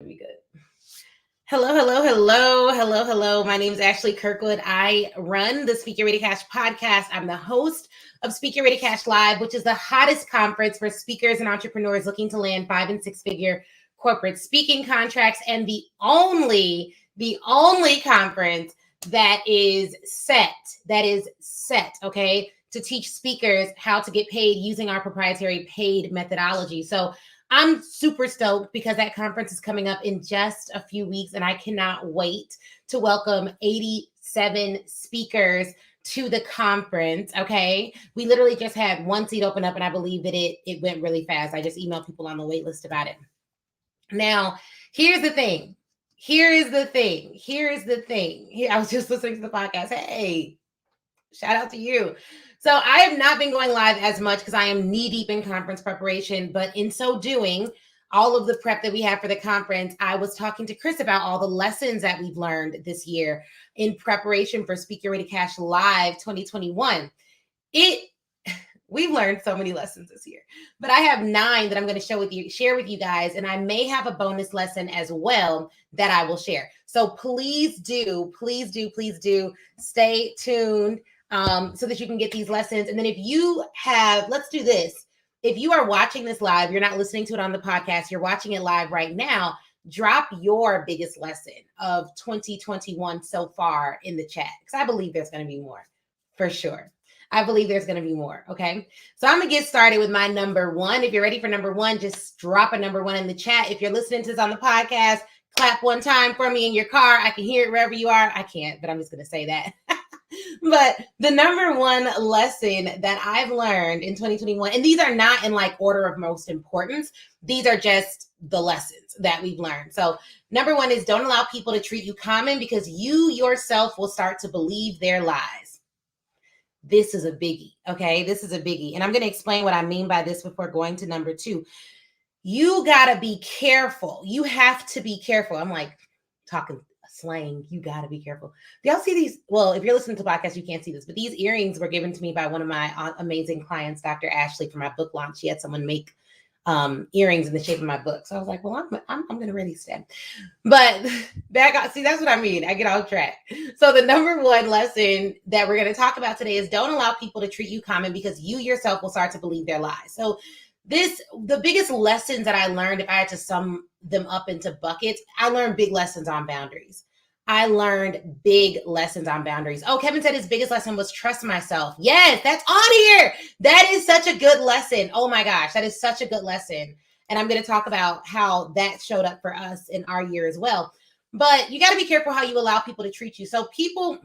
Be good. Hello. My name is Ashley Kirkwood. I run the Speak Your Way to Cash podcast. I'm the host of Speak Your Way to Cash Live, which is the hottest conference for speakers and entrepreneurs looking to land 5- and 6-figure corporate speaking contracts, and the only conference that is set, okay, to teach speakers how to get paid using our proprietary paid methodology. So I'm super stoked because that conference is coming up in just a few weeks, and I cannot wait to welcome 87 speakers to the conference. Okay. We literally just had one seat open up, and I believe that it went really fast. I just emailed people on the wait list about it. Now, here's the thing. I was just listening to the podcast. Hey, shout out to you. So I have not been going live as much because I am knee deep in conference preparation, but in so doing, all of the prep that we have for the conference, I was talking to Chris about all the lessons that we've learned this year in preparation for Speak Your Way to Cash Live 2021. We've learned so many lessons this year, but I have 9 that I'm going to share with you guys, and I may have a bonus lesson as well that I will share. So please do stay tuned so that you can get these lessons. And then let's do this. If you are watching this live, you're not listening to it on the podcast, you're watching it live right now, drop your biggest lesson of 2021 so far in the chat, because I believe there's going to be more, for sure. I believe there's going to be more. Okay. So I'm going to get started with my number 1. If you're ready for number 1, just drop a number 1 in the chat. If you're listening to this on the podcast, clap one time for me in your car. I can hear it wherever you are. I can't, but I'm just going to say that. But the number 1 lesson that I've learned in 2021, and these are not in like order of most importance, these are just the lessons that we've learned. So number 1 is don't allow people to treat you common, because you yourself will start to believe their lies. This is a biggie, okay? This is a biggie. And I'm going to explain what I mean by this before going to number 2. You got to be careful. You have to be careful. I'm like talking slang. You got to be careful. Do y'all see these? Well, if you're listening to the podcast, you can't see this, but these earrings were given to me by one of my amazing clients, Dr. Ashley, for my book launch. She had someone make earrings in the shape of my book. So I was like, well, I'm going to really stand. But see, that's what I mean. I get off track. So the number 1 lesson that we're going to talk about today is don't allow people to treat you common, because you yourself will start to believe their lies. So the biggest lessons that I learned, if I had to sum them up into buckets, I learned big lessons on boundaries. Oh, Kevin said his biggest lesson was trust myself. Yes, that's on here. That is such a good lesson. Oh my gosh, that is such a good lesson. And I'm going to talk about how that showed up for us in our year as well. But you got to be careful how you allow people to treat you. So people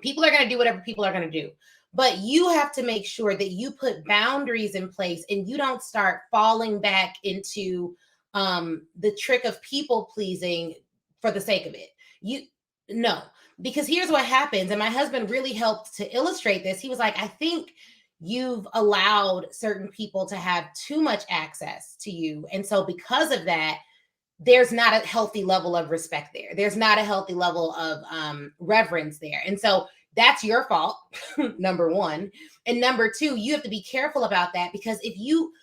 are going to do whatever people are going to do. But you have to make sure that you put boundaries in place and you don't start falling back into the trick of people pleasing for the sake of it. No, because here's what happens. And my husband really helped to illustrate this. He was like, I think you've allowed certain people to have too much access to you. And so because of that, there's not a healthy level of respect there. There's not a healthy level of reverence there. And so that's your fault, number 1. And number 2, you have to be careful about that, because if you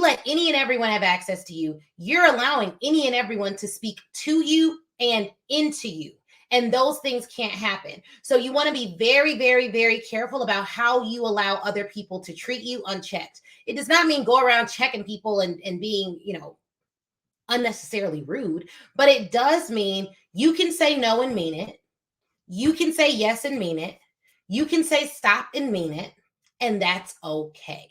let any and everyone have access to you, you're allowing any and everyone to speak to you and into you. And those things can't happen. So you want to be very, very, very careful about how you allow other people to treat you unchecked. It does not mean go around checking people and being, unnecessarily rude, but it does mean you can say no and mean it. You can say yes and mean it. You can say stop and mean it. And that's okay.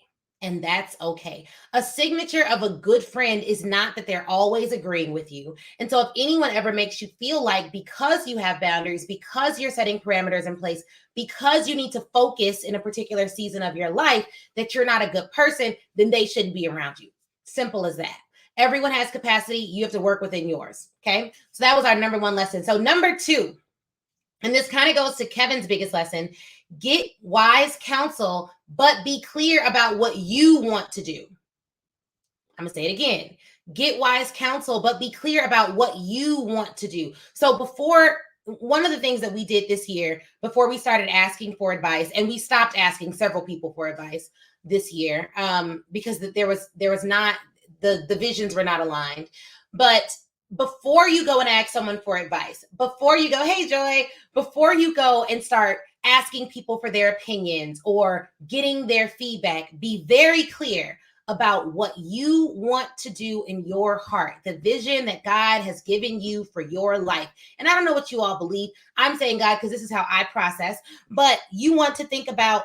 A signature of a good friend is not that they're always agreeing with you. And so if anyone ever makes you feel like because you have boundaries, because you're setting parameters in place, because you need to focus in a particular season of your life, that you're not a good person, then they shouldn't be around you. Simple as that. Everyone has capacity. You have to work within yours. Okay. So that was our number 1 lesson. So number 2, and this kind of goes to Kevin's biggest lesson, get wise counsel, but be clear about what you want to do. I'm going to say it again. Get wise counsel, but be clear about what you want to do. So one of the things that we did this year, before we started asking for advice, and we stopped asking several people for advice this year, because there was not, the visions were not aligned. But before you go and ask someone for advice, before you go, hey, Joy, before you go and start asking people for their opinions or getting their feedback, be very clear about what you want to do in your heart, the vision that God has given you for your life. And I don't know what you all believe. I'm saying God because this is how I process, but you want to think about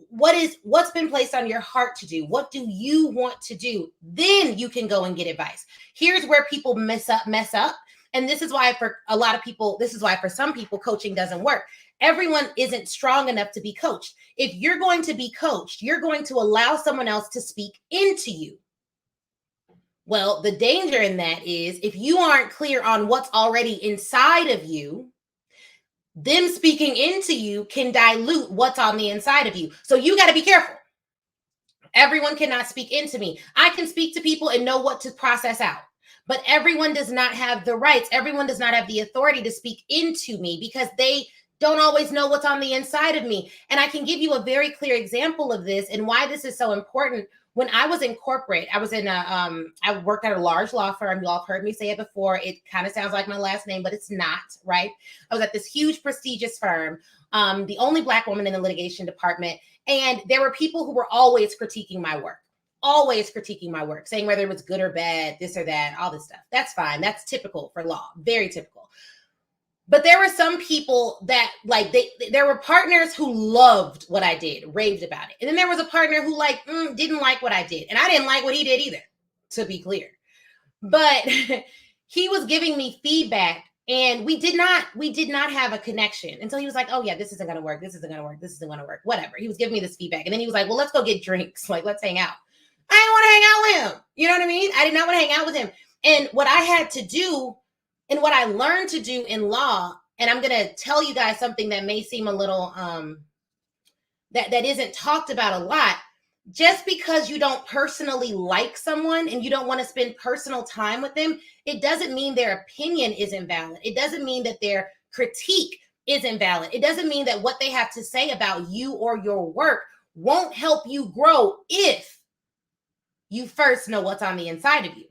what's been placed on your heart to do. What do you want to do? Then you can go and get advice. Here's where people mess up. And this is why for a lot of people, this is why for some people, coaching doesn't work. Everyone isn't strong enough to be coached. If you're going to be coached, you're going to allow someone else to speak into you. Well, the danger in that is if you aren't clear on what's already inside of you, them speaking into you can dilute what's on the inside of you. So you got to be careful. Everyone cannot speak into me. I can speak to people and know what to process out, but everyone does not have the rights. Everyone does not have the authority to speak into me because they don't always know what's on the inside of me. And I can give you a very clear example of this and why this is so important. When I was in corporate, I worked at a large law firm. You all have heard me say it before. It kind of sounds like my last name, but it's not, right? I was at this huge, prestigious firm, the only Black woman in the litigation department. And there were people who were always critiquing my work, saying whether it was good or bad, this or that, all this stuff. That's fine. That's typical for law, very typical. But there were some people that there were partners who loved what I did, raved about it. And then there was a partner who didn't like what I did. And I didn't like what he did either, to be clear. But he was giving me feedback and we did not have a connection until he was like, oh yeah, this isn't going to work. This isn't going to work. This isn't going to work. Whatever. He was giving me this feedback. And then he was like, well, let's go get drinks. Let's hang out. I didn't want to hang out with him. You know what I mean? I did not want to hang out with him. And what I had to do and what I learned to do in law, and I'm going to tell you guys something that may seem a little, that isn't talked about a lot. Just because you don't personally like someone and you don't want to spend personal time with them, it doesn't mean their opinion isn't valid. It doesn't mean that their critique isn't valid. It doesn't mean that what they have to say about you or your work won't help you grow if you first know what's on the inside of you.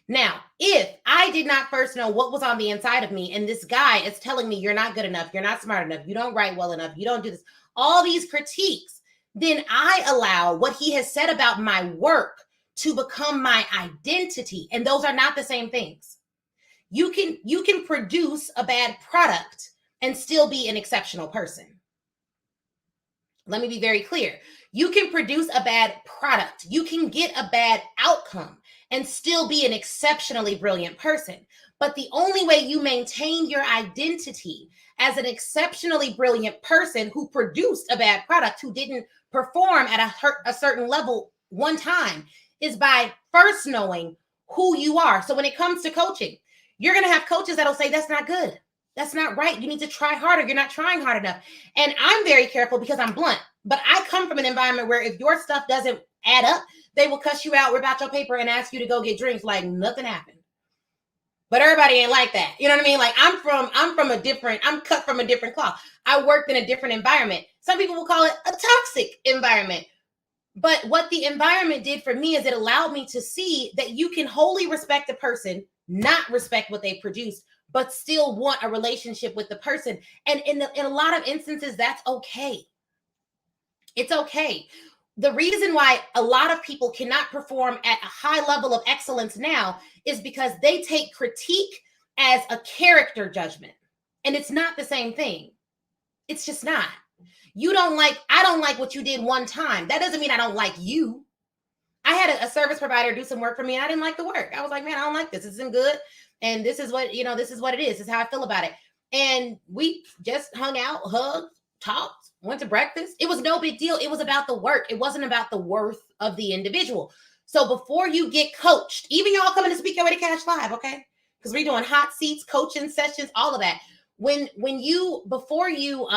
Now, if I did not first know what was on the inside of me, and this guy is telling me you're not good enough, you're not smart enough, you don't write well enough, you don't do this, all these critiques, then I allow what he has said about my work to become my identity. And those are not the same things. You can produce a bad product and still be an exceptional person. Let me be very clear. You can produce a bad product. You can get a bad outcome and still be an exceptionally brilliant person. But the only way you maintain your identity as an exceptionally brilliant person who produced a bad product, who didn't perform at a certain level one time, is by first knowing who you are. So when it comes to coaching, you're going to have coaches that'll say, that's not good. That's not right. You need to try harder. You're not trying hard enough. And I'm very careful because I'm blunt. But I come from an environment where if your stuff doesn't add up, they will cuss you out, rip out your paper, and ask you to go get drinks like nothing happened. But everybody ain't like that. You know what I mean? Like I'm cut from a different cloth. I worked in a different environment. Some people will call it a toxic environment. But what the environment did for me is it allowed me to see that you can wholly respect a person, not respect what they produced, but still want a relationship with the person. And in a lot of instances, that's okay. It's okay. The reason why a lot of people cannot perform at a high level of excellence now is because they take critique as a character judgment. And it's not the same thing. It's just not. I don't like what you did one time. That doesn't mean I don't like you. I had a service provider do some work for me and I didn't like the work. I was like, man, I don't like this. This isn't good. And this is what, this is what it is. This is how I feel about it. And we just hung out, hugged, talked, went to breakfast. It was no big deal. It was about the work. It wasn't about the worth of the individual. So before you get coached, even y'all coming to Speak Your Way to Cash Live, okay? Because we're doing hot seats, coaching sessions, all of that. Before you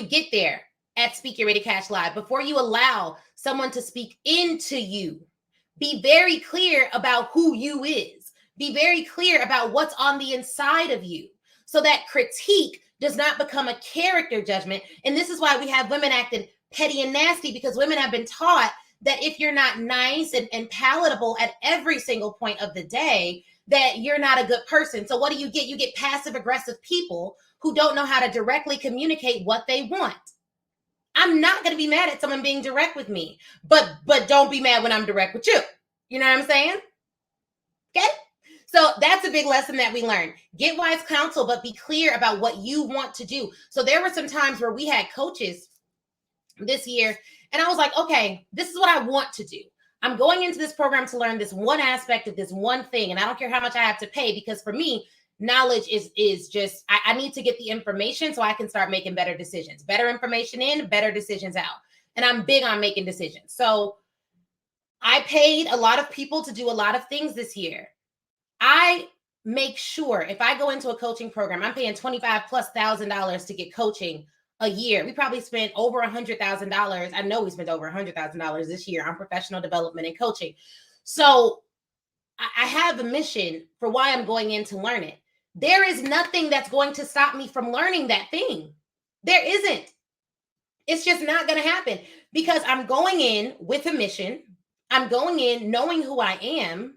get there at Speak Your Way to Cash Live, before you allow someone to speak into you, be very clear about who you is. Be very clear about what's on the inside of you so that critique does not become a character judgment. And this is why we have women acting petty and nasty, because women have been taught that if you're not nice and palatable at every single point of the day, that you're not a good person. So what do? You get passive aggressive people who don't know how to directly communicate what they want. I'm not going to be mad at someone being direct with me, but don't be mad when I'm direct with you. You know what I'm saying? Okay. So that's a big lesson that we learned. Get wise counsel, but be clear about what you want to do. So there were some times where we had coaches this year, and I was like, okay, this is what I want to do. I'm going into this program to learn this one aspect of this one thing, and I don't care how much I have to pay, because for me, knowledge is just, I need to get the information so I can start making better decisions. Better information in, better decisions out. And I'm big on making decisions. So I paid a lot of people to do a lot of things this year. I make sure if I go into a coaching program, I'm paying $25,000+ to get coaching a year. We probably spent over $100,000. I know we spent over $100,000 this year on professional development and coaching. So I have a mission for why I'm going in to learn it. There is nothing that's going to stop me from learning that thing. There isn't. It's just not going to happen, because I'm going in with a mission. I'm going in knowing who I am.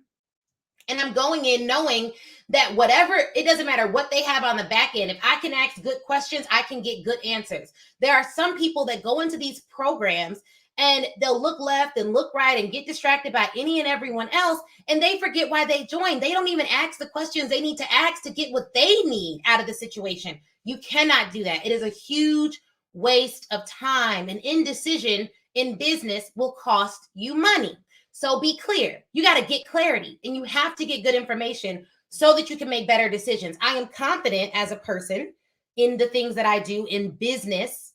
And I'm going in knowing that whatever, it doesn't matter what they have on the back end. If I can ask good questions, I can get good answers. There are some people that go into these programs and they'll look left and look right and get distracted by any and everyone else, and they forget why they joined. They don't even ask the questions they need to ask to get what they need out of the situation. You cannot do that. It is a huge waste of time, and indecision in business will cost you money. So be clear. You got to get clarity, and you have to get good information so that you can make better decisions. I am confident as a person in the things that I do in business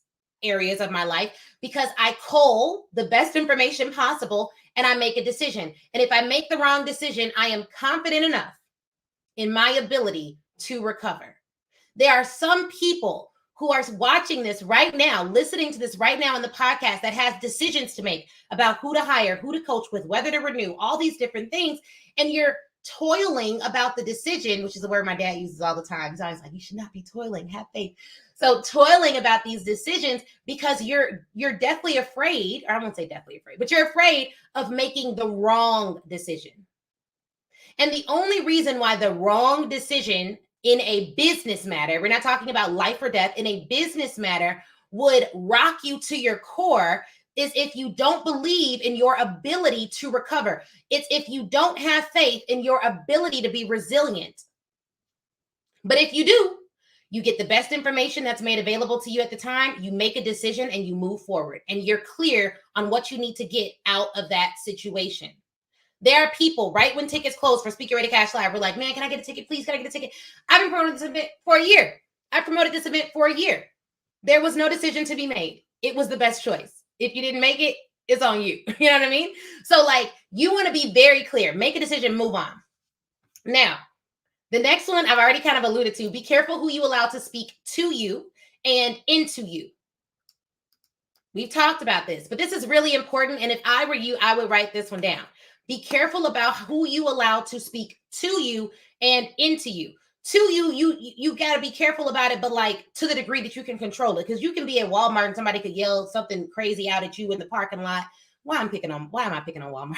areas of my life, because I cull the best information possible and I make a decision. And if I make the wrong decision, I am confident enough in my ability to recover. There are some people who are watching this right now, listening to this right now in the podcast, that has decisions to make about who to hire, who to coach with, whether to renew, all these different things. And you're toiling about the decision, which is the word my dad uses all the time. He's always like, you should not be toiling, have faith. So toiling about these decisions because you're deathly afraid, or I won't say deathly afraid, but you're afraid of making the wrong decision. And the only reason why the wrong decision in a business matter, we're not talking about life or death, in a business matter would rock you to your core, is if you don't believe in your ability to recover. It's if you don't have faith in your ability to be resilient. But if you do, you get the best information that's made available to you at the time, you make a decision, and you move forward, and you're clear on what you need to get out of that situation. There are people, right when tickets close for Speaker Ready Cash Live, we're like, man, can I get a ticket, please? Can I get a ticket? I've been promoting this event for a year. I promoted this event for a year. There was no decision to be made. It was the best choice. If you didn't make it, it's on you. You know what I mean? So like, you want to be very clear, make a decision, move on. Now, the next one I've already kind of alluded to. Be careful who you allow to speak to you and into you. We've talked about this, but this is really important. And if I were you, I would write this one down. Be careful about who you allow to speak to you and into you. To you, you got to be careful about it, but like to the degree that you can control it. Because you can be at Walmart and somebody could yell something crazy out at you in the parking lot. Why am I picking on Walmart?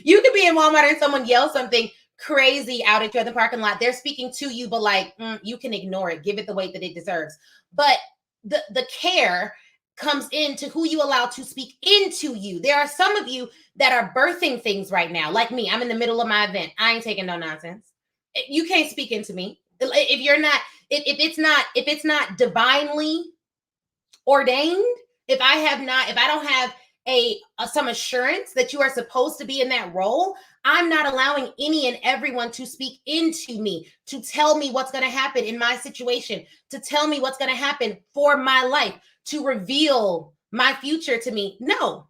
You could be in Walmart and someone yells something crazy out at you in the parking lot. They're speaking to you, but like you can ignore it, give it the weight that it deserves. But the care comes into who you allow to speak into you. There are some of you that are birthing things right now, like me. I'm in the middle of my event. I ain't taking no nonsense. You can't speak into me if you're not. If it's not divinely ordained. If I don't have some assurance that you are supposed to be in that role, I'm not allowing any and everyone to speak into me, to tell me what's going to happen in my situation, to tell me what's going to happen for my life, to reveal my future to me. No,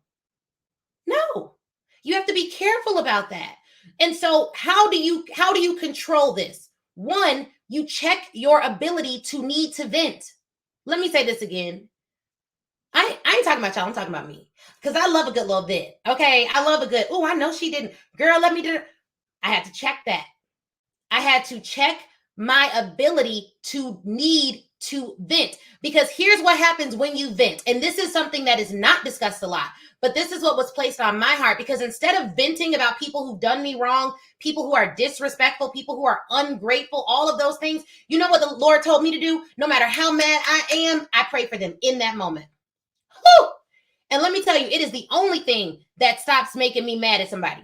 you have to be careful about that. And so how do you control this? One, you check your ability to need to vent. Let me say this again. I ain't talking about y'all. I'm talking about me, because I love a good little vent. Okay. I love a good, oh, I know she didn't. Girl, let me do it. I had to check that. I had to check my ability to need to vent. Because here's what happens when you vent. And this is something that is not discussed a lot, but this is what was placed on my heart. Because instead of venting about people who've done me wrong, people who are disrespectful, people who are ungrateful, all of those things, you know what the Lord told me to do? No matter how mad I am, I pray for them in that moment. Whew! And let me tell you, it is the only thing that stops making me mad at somebody.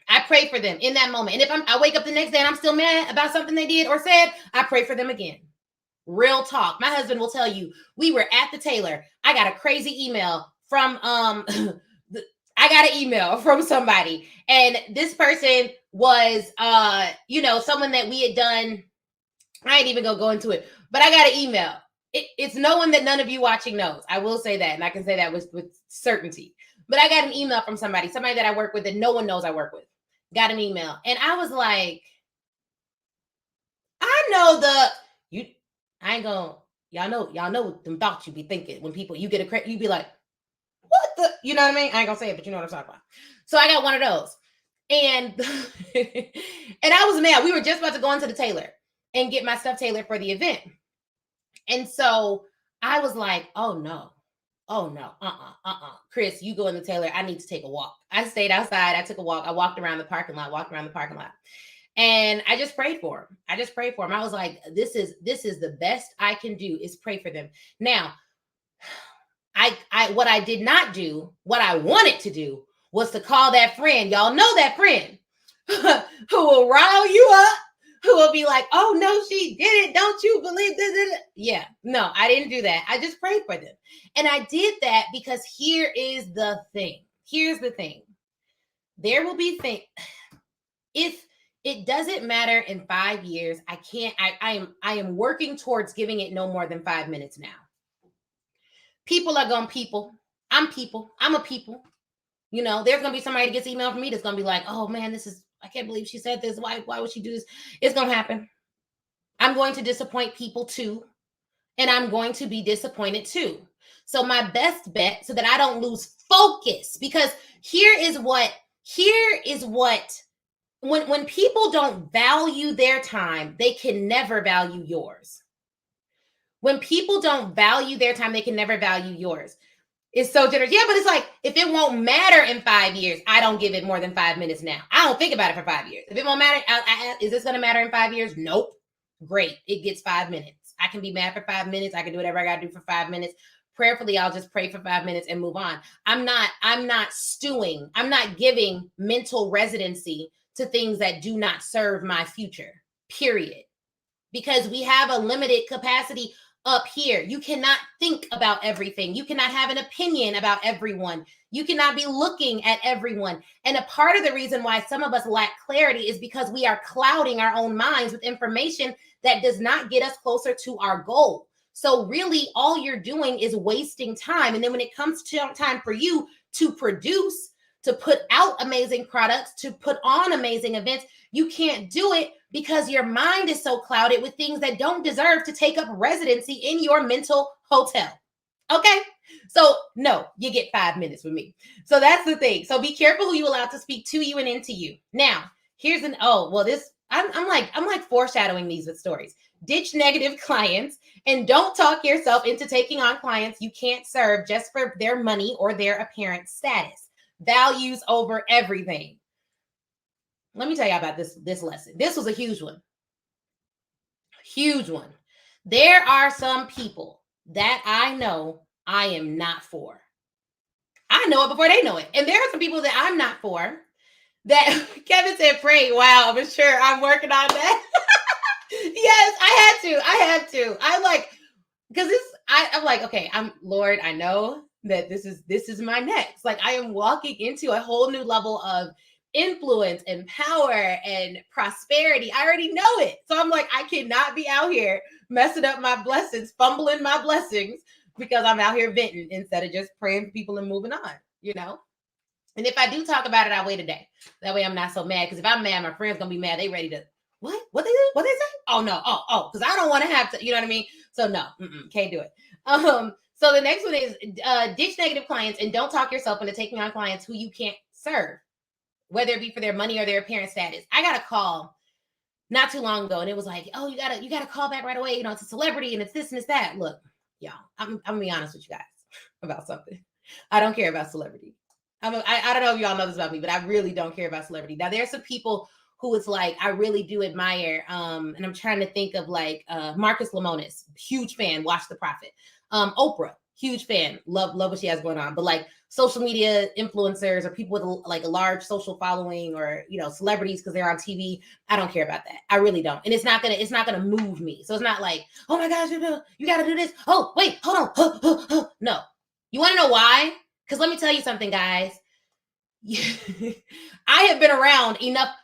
I pray for them in that moment. And if I wake up the next day and I'm still mad about something they did or said, I pray for them again. Real talk. My husband will tell you, we were at the tailor. I got a crazy email from I got an email from somebody, and this person was someone that we had done. I ain't even gonna go into it, but I got an email. It's no one that none of you watching knows. I will say that, and I can say that with certainty. But I got an email from somebody that I work with that no one knows I work with. Got an email, and I was like, I know I ain't gonna, y'all know them thoughts you be thinking when people, you get a credit, you be like, what the, you know what I mean? I ain't gonna say it, but you know what I'm talking about. So I got one of those, and and I was mad. We were just about to go into the tailor and get my stuff tailored for the event. And so I was like, oh no, Chris, you go in the tailor. I need to take a walk. I stayed outside. I took a walk. I walked around the parking lot. And I just prayed for him. I was like, this is the best I can do is pray for them. Now, what I did not do, what I wanted to do was to call that friend. Y'all know that friend who will rile you up, who will be like, oh no, she did it. Don't you believe this? Yeah, no, I didn't do that. I just prayed for them. And I did that because here is the thing. Here's the thing. There will be things. If it doesn't matter in 5 years, I am working towards giving it no more than 5 minutes now. People are going to people. I'm a people. You know, there's going to be somebody that gets email from me that's going to be like, oh man, I can't believe she said this. Why would she do this? It's going to happen. I'm going to disappoint people too. And I'm going to be disappointed too. So my best bet, so that I don't lose focus, because here is what, when people don't value their time, they can never value yours. When people don't value their time, they can never value yours. It's so generous. Yeah, but it's like, if it won't matter in 5 years, I don't give it more than 5 minutes now. I don't think about it for 5 years. If it won't matter, is this going to matter in 5 years? Nope. Great. It gets 5 minutes. I can be mad for 5 minutes. I can do whatever I got to do for 5 minutes. Prayerfully, I'll just pray for 5 minutes and move on. I'm not stewing. I'm not giving mental residency to things that do not serve my future, period. Because we have a limited capacity up here. You cannot think about everything. You cannot have an opinion about everyone. You cannot be looking at everyone. And a part of the reason why some of us lack clarity is because we are clouding our own minds with information that does not get us closer to our goal. So really, all you're doing is wasting time. And then when it comes to time for you to produce, to put out amazing products, to put on amazing events, you can't do it because your mind is so clouded with things that don't deserve to take up residency in your mental hotel. Okay? So no, you get 5 minutes with me. So that's the thing. So be careful who you allow to speak to you and into you. Now, here's I'm like foreshadowing these with stories. Ditch negative clients and don't talk yourself into taking on clients you can't serve just for their money or their apparent status. Values over everything. Let me tell you about this lesson. This was a huge one. Huge one. There are some people that I know I am not for. I know it before they know it. And there are some people that I'm not for that Kevin said, pray. Wow, I'm sure I'm working on that. Yes, I had to. I'm like, because I'm like, okay, Lord, I know that this is my next. Like, I am walking into a whole new level of influence and power and prosperity. I already know it. So I'm like, I cannot be out here messing up my blessings, fumbling my blessings, because I'm out here venting instead of just praying for people and moving on, you know? And if I do talk about it, I'll wait a day. That way I'm not so mad. Because if I'm mad, my friend's going to be mad. They ready to, what? What they do? What they say? Oh, no. Oh, because I don't want to have to, you know what I mean? So no, can't do it. So the next one is ditch negative clients and don't talk yourself into taking on clients who you can't serve, whether it be for their money or their apparent status. I got a call not too long ago, and it was like, oh, you gotta call back right away. You know, it's a celebrity and it's this and it's that. Look, y'all, I'm gonna be honest with you guys about something. I don't care about celebrity. I don't know if y'all know this about me, but I really don't care about celebrity. Now, there's some people who it's like I really do admire. And I'm trying to think of like Marcus Lemonis, huge fan, Watch the Prophet. Oprah, huge fan, love what she has going on. But like social media influencers or people with like a large social following, or you know, celebrities because they're on TV, I don't care about that. I really don't. And it's not gonna move me. So it's not like, oh my gosh, you gotta do this. Oh wait, hold on. No. You want to know why? Because let me tell you something, guys. I have been around enough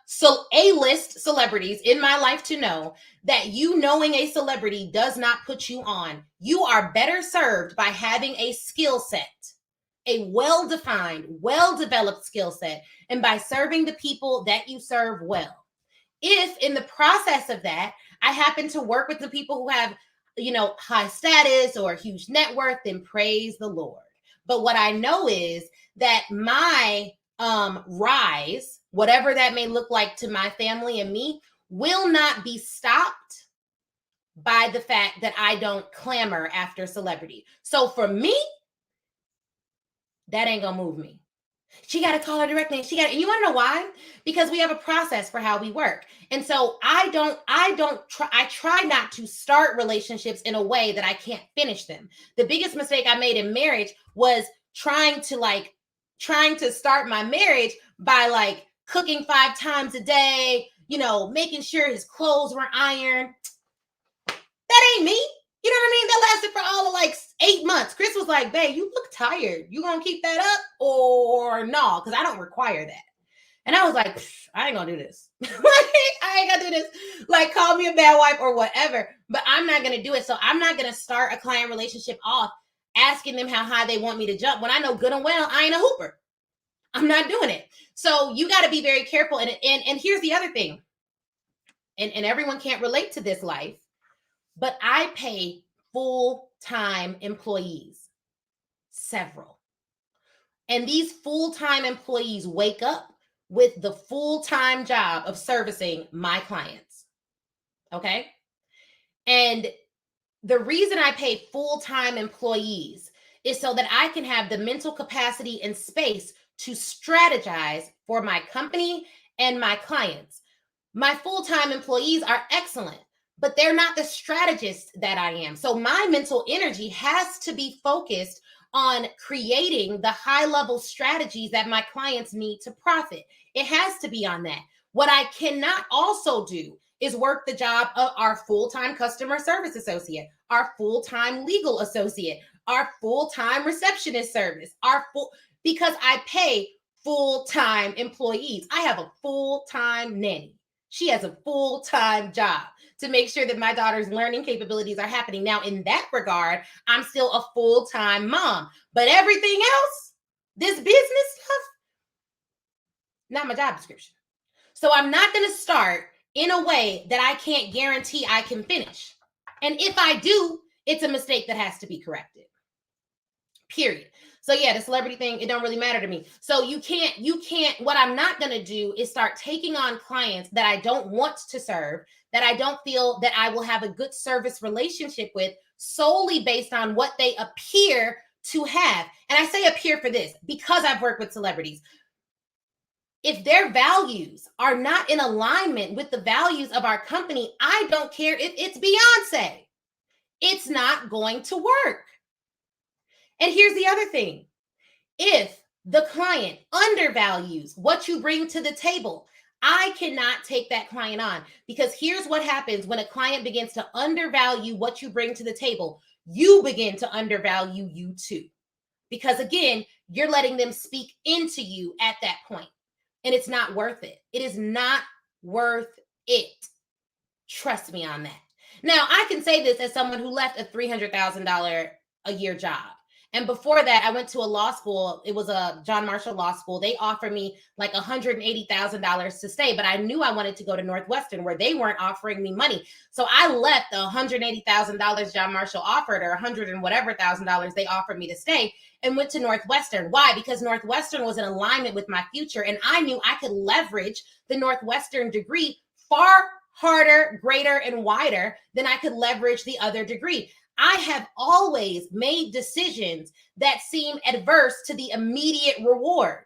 A-list celebrities in my life to know that you knowing a celebrity does not put you on. You are better served by having a skill set, a well-defined, well-developed skill set, and by serving the people that you serve well. If in the process of that, I happen to work with the people who have, you know, high status or huge net worth, then praise the Lord. But what I know is that my rise, whatever that may look like to my family and me, will not be stopped by the fact that I don't clamor after celebrity. So for me, that ain't gonna move me. She got to call her directly. And you want to know why? Because we have a process for how we work. And so I try not to start relationships in a way that I can't finish them. The biggest mistake I made in marriage was trying to start my marriage by like cooking 5 times a day, you know, making sure his clothes were ironed. That ain't me. You know what I mean? That lasted for all of like 8 months. Chris was like, babe, you look tired. You gonna keep that up or no? Because I don't require that. And I was like, I ain't gonna do this. I ain't gonna do this. Like, call me a bad wife or whatever, but I'm not gonna do it. So I'm not gonna start a client relationship off asking them how high they want me to jump when I know good and well I ain't a hooper. I'm not doing it. So you got to be very careful. And here's the other thing. And everyone can't relate to this life, but I pay full-time employees, several. And these full-time employees wake up with the full-time job of servicing my clients. Okay? And the reason I pay full-time employees is so that I can have the mental capacity and space to strategize for my company and my clients. My full-time employees are excellent, but they're not the strategist that I am. So my mental energy has to be focused on creating the high-level strategies that my clients need to profit. It has to be on that. What I cannot also do is work the job of our full-time customer service associate, our full-time legal associate, our full-time receptionist service, because I pay full-time employees. I have a full-time nanny. She has a full-time job to make sure that my daughter's learning capabilities are happening. Now, in that regard, I'm still a full-time mom, but everything else, this business stuff, not my job description. So I'm not going to start in a way that I can't guarantee I can finish. And if I do, it's a mistake that has to be corrected. Period. So yeah, the celebrity thing, it don't really matter to me. So you can't, what I'm not going to do is start taking on clients that I don't want to serve, that I don't feel that I will have a good service relationship with, solely based on what they appear to have. And I say appear for this because I've worked with celebrities. If their values are not in alignment with the values of our company, I don't care if it's Beyonce. It's not going to work. And here's the other thing. If the client undervalues what you bring to the table, I cannot take that client on, because here's what happens when a client begins to undervalue what you bring to the table. You begin to undervalue you too, because again, you're letting them speak into you at that point, and it's not worth it. It is not worth it. Trust me on that. Now, I can say this as someone who left a $300,000 a year job. And before that, I went to a law school. It was a John Marshall Law School. They offered me like $180,000 to stay, but I knew I wanted to go to Northwestern where they weren't offering me money. So I left the $180,000 John Marshall offered, or $100 and whatever $1,000 they offered me to stay, and went to Northwestern. Why? Because Northwestern was in alignment with my future, and I knew I could leverage the Northwestern degree far harder, greater, and wider, then I could leverage the other degree. I have always made decisions that seem adverse to the immediate reward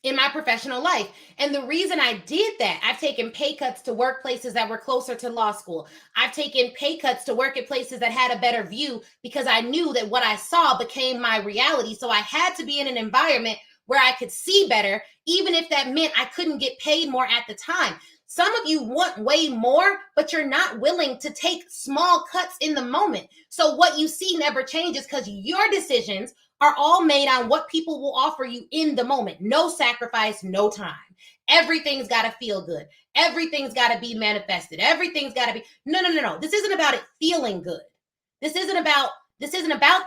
in my professional life. And the reason I did that, I've taken pay cuts to workplaces that were closer to law school. I've taken pay cuts to work at places that had a better view because I knew that what I saw became my reality. So I had to be in an environment where I could see better, even if that meant I couldn't get paid more at the time. Some of you want way more, but you're not willing to take small cuts in the moment. So what you see never changes because your decisions are all made on what people will offer you in the moment. No sacrifice, no time. Everything's got to feel good. Everything's got to be manifested. Everything's got to be, no. This isn't about it feeling good. This isn't about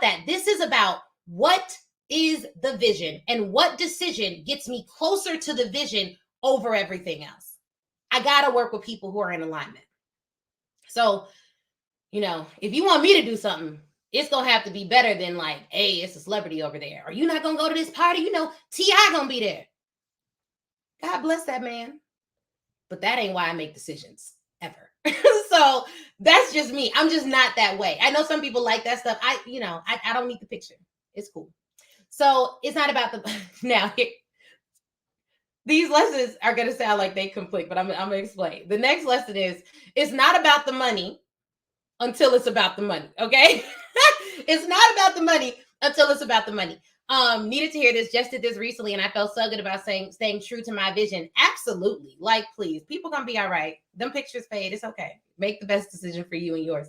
that. This is about what is the vision and what decision gets me closer to the vision over everything else. I got to work with people who are in alignment. So, if you want me to do something, it's going to have to be better than like, hey, it's a celebrity over there. Or you're not going to go to this party. T.I. going to be there. God bless that man. But that ain't why I make decisions ever. So that's just me. I'm just not that way. I know some people like that stuff. I don't need the picture. It's cool. So it's not about now here. These lessons are going to sound like they conflict, but I'm going to explain. The next lesson is, it's not about the money until it's about the money, okay? It's not about the money until it's about the money. Needed to hear this, just did this recently, and I felt so good about staying true to my vision. Absolutely. Like, please, people going to be all right. Them pictures fade. It's okay. Make the best decision for you and yours.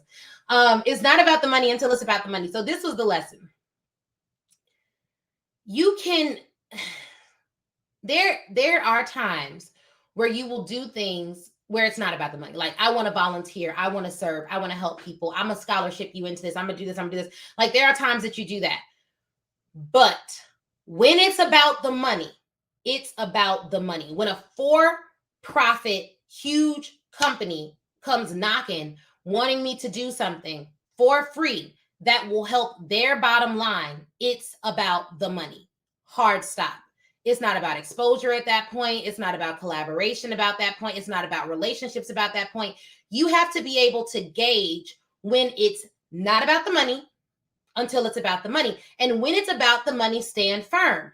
It's not about the money until it's about the money. So this was the lesson. You can... There are times where you will do things where it's not about the money. Like, I want to volunteer. I want to serve. I want to help people. I'm a scholarship you into this. I'm going to do this. I'm going to do this. Like, there are times that you do that. But when it's about the money, it's about the money. When a for-profit, huge company comes knocking, wanting me to do something for free that will help their bottom line, it's about the money. Hard stop. It's not about exposure at that point. It's not about collaboration about that point. It's not about relationships about that point. You have to be able to gauge when it's not about the money until it's about the money. And when it's about the money, stand firm.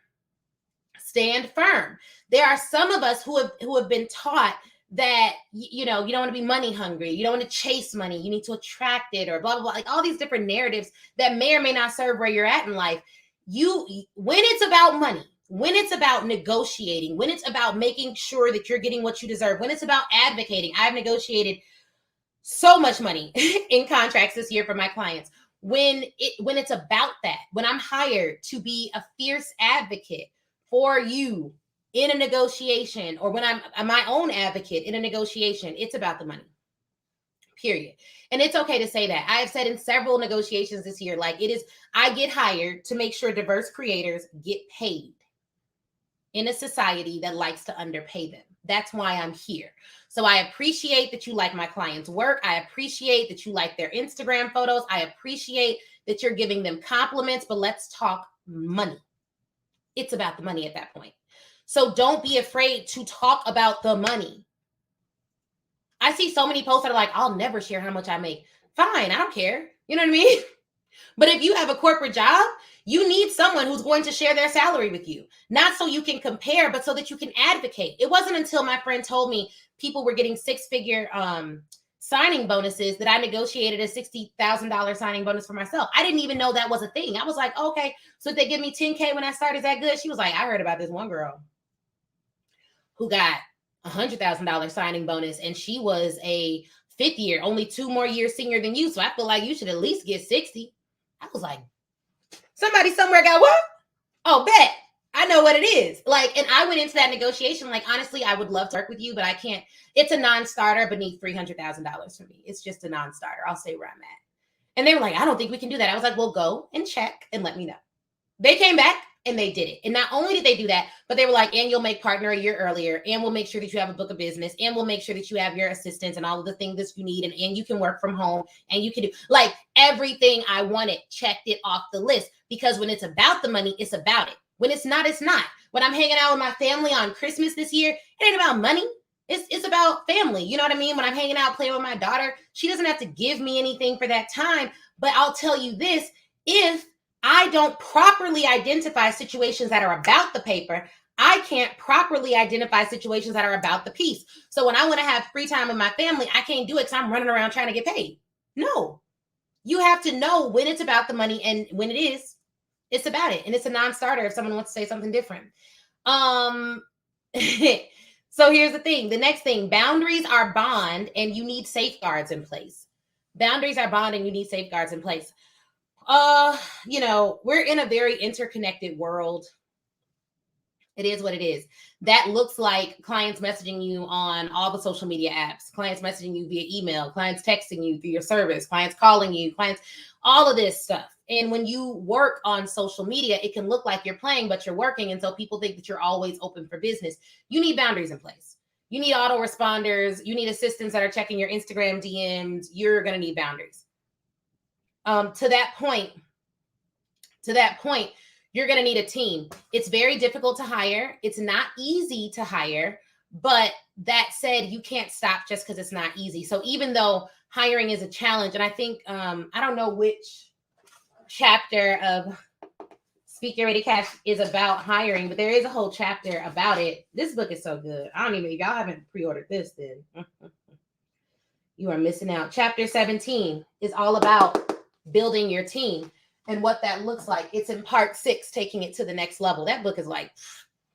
Stand firm. There are some of us who have been taught that, you don't want to be money hungry. You don't want to chase money. You need to attract it, or blah, blah, blah. Like all these different narratives that may or may not serve where you're at in life. When it's about money, when it's about negotiating, when it's about making sure that you're getting what you deserve, when it's about advocating, I've negotiated so much money in contracts this year for my clients. When it's about that, when I'm hired to be a fierce advocate for you in a negotiation, or when I'm my own advocate in a negotiation, it's about the money. Period. And it's okay to say that. I have said in several negotiations this year, like, I get hired to make sure diverse creators get paid in a society that likes to underpay them. That's why I'm here. So I appreciate that you like my clients' work. I appreciate that you like their Instagram photos. I appreciate that you're giving them compliments, but let's talk money. It's about the money at that point. So don't be afraid to talk about the money. I see so many posts that are like, I'll never share how much I make. Fine, I don't care. You know what I mean? But if you have a corporate job, you need someone who's going to share their salary with you. Not so you can compare, but so that you can advocate. It wasn't until my friend told me people were getting six-figure signing bonuses that I negotiated a $60,000 signing bonus for myself. I didn't even know that was a thing. I was like, oh, okay, so if they give me $10K when I start, is that good? She was like, I heard about this one girl who got $100,000 signing bonus, and she was a fifth year, only 2 more years senior than you. So I feel like you should at least get 60. I was like, somebody somewhere got what? Oh, bet. I know what it is. Like, and I went into that negotiation, like, honestly, I would love to work with you, but I can't. It's a non-starter beneath $300,000 for me. It's just a non-starter. I'll say where I'm at. And they were like, I don't think we can do that. I was like, well, go and check and let me know. They came back and they did it. And not only did they do that, but they were like, and you'll make partner a year earlier, and we'll make sure that you have a book of business, and we'll make sure that you have your assistants and all of the things that you need, and you can work from home, and you can do, like, everything I wanted, checked it off the list. Because when it's about the money, it's about it. When it's not, it's not. When I'm hanging out with my family on Christmas this year, it ain't about money. It's about family. You know what I mean? When I'm hanging out, playing with my daughter, she doesn't have to give me anything for that time. But I'll tell you this, if I don't properly identify situations that are about the paper, I can't properly identify situations that are about the piece. So when I want to have free time with my family, I can't do it because I'm running around trying to get paid. No, you have to know when it's about the money, and when it is, it's about it. And it's a non-starter if someone wants to say something different. So here's the thing. The next thing, boundaries are bond, and you need safeguards in place. Boundaries are bond, and you need safeguards in place. We're in a very interconnected world. It is what it is. That looks like clients messaging you on all the social media apps, clients messaging you via email, clients texting you through your service, clients calling you, clients, all of this stuff. And when you work on social media, it can look like you're playing, but you're working. And so people think that you're always open for business. You need boundaries in place. You need autoresponders. You need assistants that are checking your Instagram DMs. You're going to need boundaries. To that point, you're going to need a team. It's very difficult to hire. It's not easy to hire. But that said, you can't stop just because it's not easy. So even though hiring is a challenge, and I think, I don't know which chapter of Speak Your Ready Cash is about hiring, but there is a whole chapter about it. This book is so good. I don't even, if y'all haven't pre-ordered this, then you are missing out. Chapter 17 is all about building your team and what that looks like. It's in part 6, taking it to the next level. That book is like,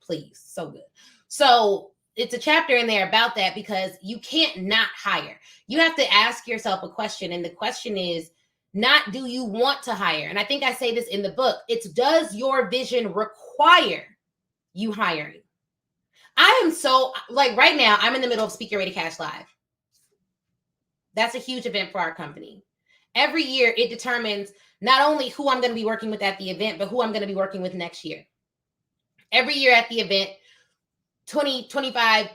please, so good. So it's a chapter in there about that, because you can't not hire. You have to ask yourself a question. And the question is not, do you want to hire? And I think I say this in the book. It's, does your vision require you hiring? I am so, like, right now, I'm in the middle of Speak Your Ready Cash Live. That's a huge event for our company. Every year, it determines not only who I'm going to be working with at the event, but who I'm going to be working with next year. Every year at the event, 20, 25,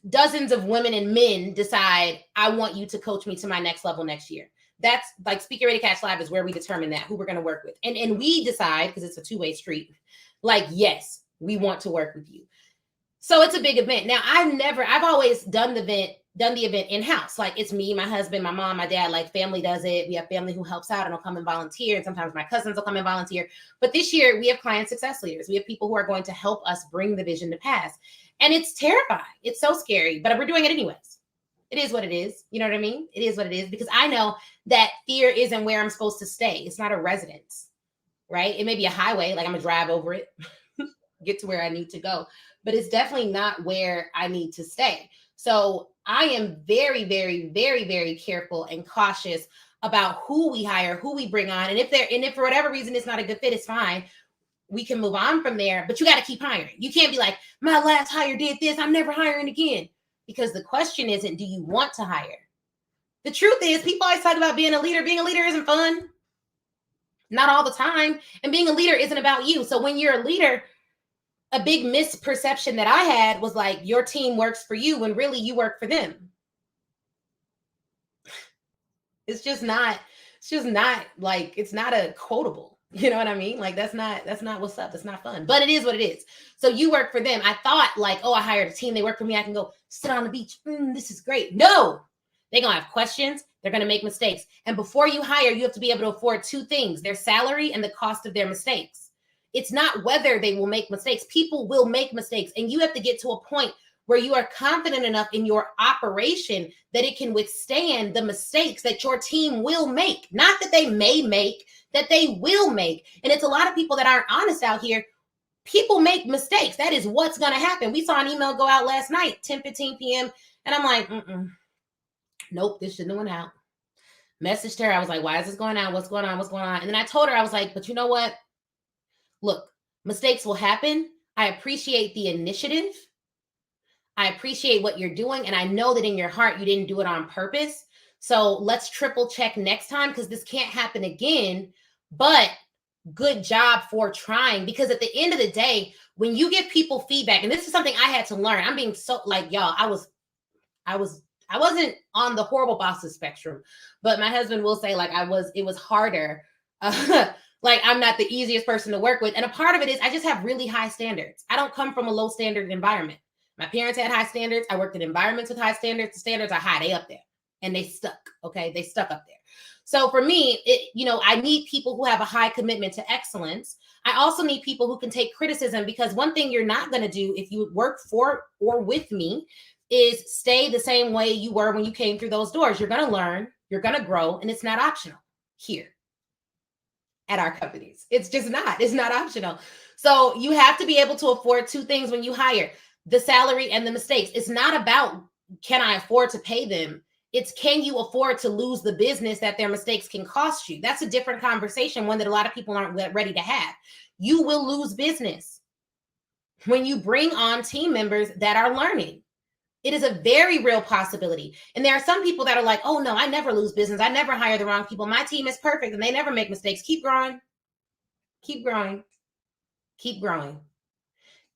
dozens of women and men decide, I want you to coach me to my next level next year. That's like Speak Your Ready Cash Live is where we determine that, who we're going to work with. And we decide, because it's a two-way street, like, yes, we want to work with you. So it's a big event. Now, I've always done the event in-house. Like, it's me, my husband, my mom, my dad, like, family does it. We have family who helps out and will come and volunteer. And sometimes my cousins will come and volunteer. But this year we have client success leaders. We have people who are going to help us bring the vision to pass. And it's terrifying. It's so scary, but we're doing it anyways. It is what it is. You know what I mean? It is what it is, because I know that fear isn't where I'm supposed to stay. It's not a residence, right? It may be a highway. Like, I'm gonna drive over it, get to where I need to go, but it's definitely not where I need to stay. So I am very, very, very, very careful and cautious about who we hire, who we bring on. And if for whatever reason it's not a good fit, it's fine. We can move on from there, but you got to keep hiring. You can't be like, my last hire did this, I'm never hiring again. Because the question isn't, do you want to hire? The truth is, people always talk about being a leader. Being a leader isn't fun. Not all the time. And being a leader isn't about you. So when you're a leader, a big misperception that I had was like, your team works for you when really you work for them. It's just not like, it's not a quotable. You know what I mean? Like, that's not what's up. That's not fun, but it is what it is. So you work for them. I thought like, oh, I hired a team. They work for me. I can go sit on the beach. This is great. No, they're going to have questions. They're going to make mistakes. And before you hire, you have to be able to afford two things: their salary and the cost of their mistakes. It's not whether they will make mistakes. People will make mistakes. And you have to get to a point where you are confident enough in your operation that it can withstand the mistakes that your team will make. Not that they may make, that they will make. And it's a lot of people that aren't honest out here. People make mistakes. That is what's going to happen. We saw an email go out last night, 10:15 p.m. And I'm like, nope, this shouldn't have went out. Messaged her. I was like, why is this going on? What's going on? What's going on? And then I told her, I was like, but you know what? Look, mistakes will happen. I appreciate the initiative. I appreciate what you're doing. And I know that in your heart, you didn't do it on purpose. So let's triple check next time, because this can't happen again. But good job for trying, because at the end of the day, when you give people feedback, and this is something I had to learn, I'm being so like, y'all, I wasn't on the horrible bosses spectrum, but my husband will say like it was harder. Like, I'm not the easiest person to work with. And a part of it is I just have really high standards. I don't come from a low standard environment. My parents had high standards. I worked in environments with high standards. The standards are high. They up there. And they stuck. Okay. They stuck up there. So for me, I need people who have a high commitment to excellence. I also need people who can take criticism, because one thing you're not going to do if you work for or with me is stay the same way you were when you came through those doors. You're going to learn, you're going to grow, and it's not optional here at our companies. It's just not. It's not optional. So you have to be able to afford two things when you hire: the salary and the mistakes. It's not about, can I afford to pay them? It's, can you afford to lose the business that their mistakes can cost you? That's a different conversation, one that a lot of people aren't ready to have. You will lose business when you bring on team members that are learning. It is a very real possibility. And there are some people that are like, oh no, I never lose business. I never hire the wrong people. My team is perfect and they never make mistakes. Keep growing. Keep growing. Keep growing.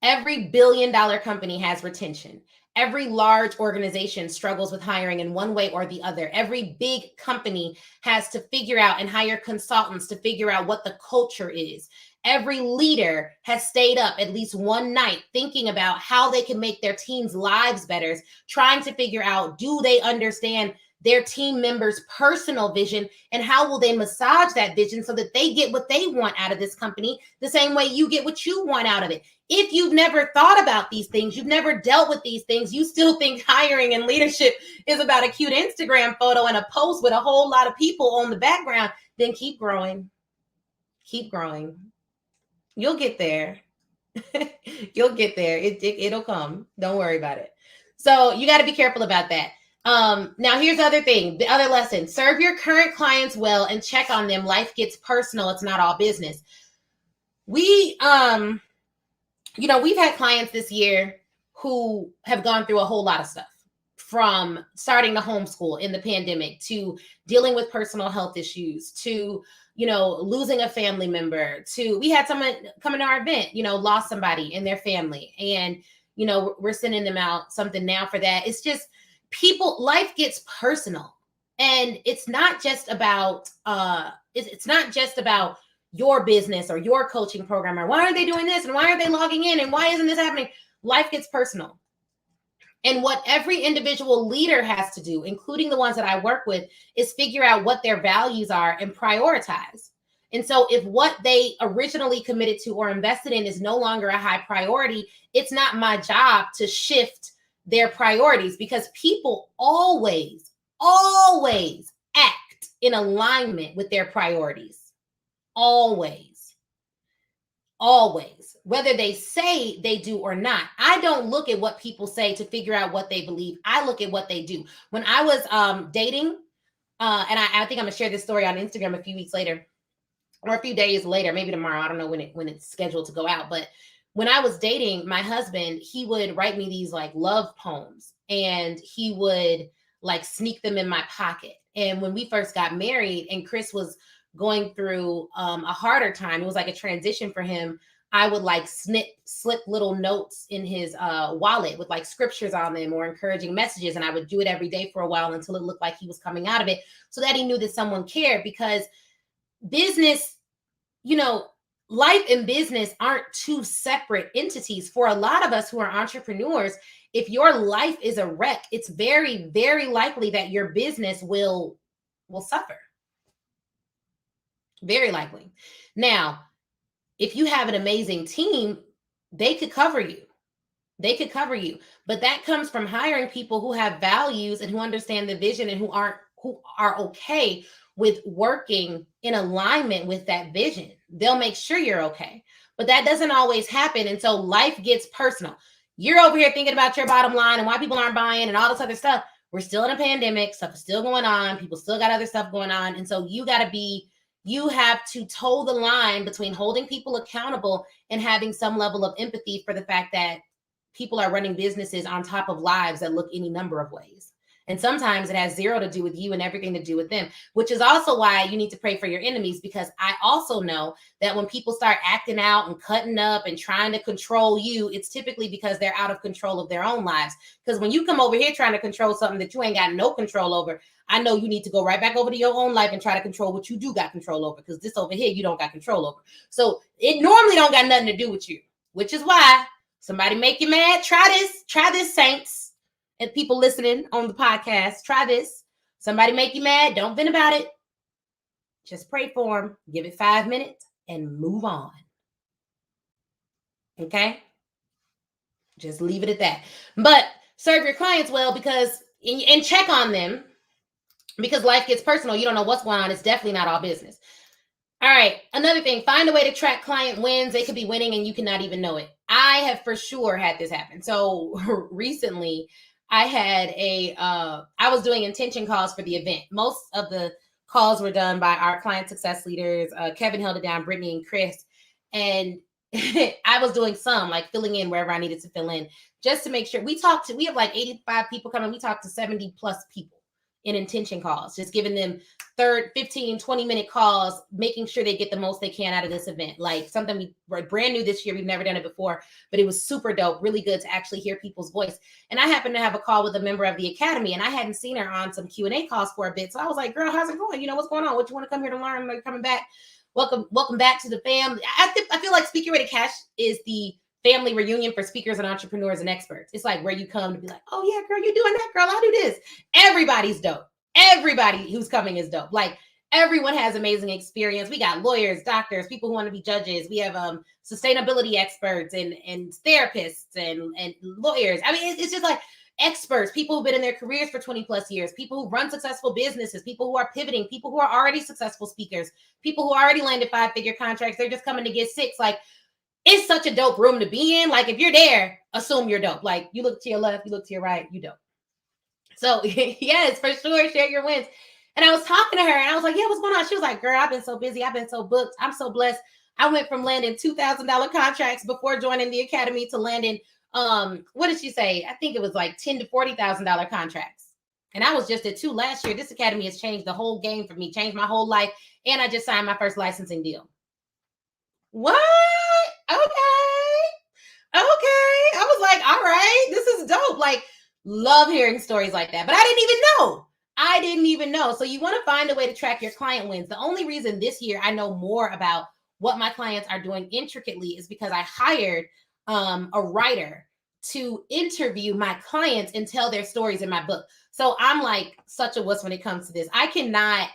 Every billion-dollar company has retention. Every large organization struggles with hiring in one way or the other. Every big company has to figure out and hire consultants to figure out what the culture is. Every leader has stayed up at least one night thinking about how they can make their team's lives better, trying to figure out, do they understand their team members' personal vision, and how will they massage that vision so that they get what they want out of this company the same way you get what you want out of it. If you've never thought about these things, you've never dealt with these things, you still think hiring and leadership is about a cute Instagram photo and a post with a whole lot of people on the background, then keep growing. Keep growing. You'll get there. You'll get there. It'll come. Don't worry about it. So you got to be careful about that. Now here's the other thing, the other lesson: serve your current clients well and check on them. Life gets personal. It's not all business. We've had clients this year who have gone through a whole lot of stuff, from starting to homeschool in the pandemic, to dealing with personal health issues, to, losing a family member, to, we had someone come into our event, lost somebody in their family, and, we're sending them out something now for that. It's just, life gets personal, and it's not just about your business or your coaching program, or why are they doing this and why are they logging in and why isn't this happening? Life gets personal. And what every individual leader has to do, including the ones that I work with, is figure out what their values are and prioritize. And so if what they originally committed to or invested in is no longer a high priority, it's not my job to shift their priorities, because people always act in alignment with their priorities. Always, whether they say they do or not. I don't look at what people say to figure out what they believe. I look at what they do. When I was dating, and I think I'm gonna share this story on Instagram a few weeks later, or a few days later, maybe tomorrow. I don't know when it's scheduled to go out, but when I was dating my husband, he would write me these like love poems, and he would like sneak them in my pocket. And when we first got married and Chris was going through a harder time, it was like a transition for him, I would like slip little notes in his wallet with like scriptures on them or encouraging messages. And I would do it every day for a while until it looked like he was coming out of it, so that he knew that someone cared. Because business, life and business aren't two separate entities. For a lot of us who are entrepreneurs, if your life is a wreck, it's very, very likely that your business will suffer. Very likely. Now, if you have an amazing team, they could cover you. But that comes from hiring people who have values and who understand the vision, and who are okay with working in alignment with that vision. They'll make sure you're okay. But that doesn't always happen. And so life gets personal. You're over here thinking about your bottom line and why people aren't buying and all this other stuff. We're still in a pandemic. Stuff is still going on. People still got other stuff going on. And so you have to toe the line between holding people accountable and having some level of empathy for the fact that people are running businesses on top of lives that look any number of ways. And sometimes it has zero to do with you and everything to do with them, which is also why you need to pray for your enemies, because I also know that when people start acting out and cutting up and trying to control you, it's typically because they're out of control of their own lives. Because when you come over here trying to control something that you ain't got no control over, I know you need to go right back over to your own life and try to control what you do got control over, because this over here, you don't got control over. So it normally don't got nothing to do with you, which is why Somebody make you mad? Try this, saints, and people listening on the podcast. Try this. Somebody make you mad? Don't vent about it. Just pray for them. Give it 5 minutes and move on. Okay? Just leave it at that. But serve your clients well and check on them, because life gets personal. You don't know what's going on. It's definitely not all business. All right. Another thing, find a way to track client wins. They could be winning and you cannot even know it. I have for sure had this happen. So recently I had I was doing intention calls for the event. Most of the calls were done by our client success leaders. Kevin held it down, Brittany and Chris. And I was doing some, like filling in wherever I needed to fill in, just to make sure. We have like 85 people coming. We talked to 70 plus people in intention calls, just giving them 15, 20-minute calls, making sure they get the most they can out of this event. Like something we were brand new this year. We've never done it before, but it was super dope, really good to actually hear people's voice. And I happened to have a call with a member of the Academy, and I hadn't seen her on some Q&A calls for a bit. So I was like, girl, how's it going? You know, what's going on? What you want to come here to learn? Like, coming back. Welcome back to the family. I feel like Speaker Ready Cash is the family reunion for speakers and entrepreneurs and experts. It's like where you come to be like, oh yeah, girl, you doing that, girl, I'll do this. Everybody's dope. Everybody who's coming is dope. Like everyone has amazing experience. We got lawyers, doctors, people who want to be judges. We have sustainability experts and therapists and lawyers. I mean, it's just like experts, people who've been in their careers for 20 plus years, people who run successful businesses, people who are pivoting, people who are already successful speakers, people who already landed 5-figure contracts. They're just coming to get 6. Like, it's such a dope room to be in. Like, if you're there, assume you're dope. Like, you look to your left, you look to your right, you dope. So yes, for sure, share your wins. And I was talking to her and I was like, yeah, what's going on? She was like, girl, I've been so busy. I've been so booked. I'm so blessed. I went from landing $2,000 contracts before joining the Academy to landing, what did she say? I think it was like $10,000 to $40,000 contracts. And I was just at 2 last year. This Academy has changed the whole game for me, changed my whole life. And I just signed my first licensing deal. What? Okay. I was like, all right, this is dope. Like, love hearing stories like that. But I didn't even know. So you want to find a way to track your client wins. The only reason this year I know more about what my clients are doing intricately is because I hired a writer to interview my clients and tell their stories in my book. So I'm like such a wuss when it comes to this. I cannot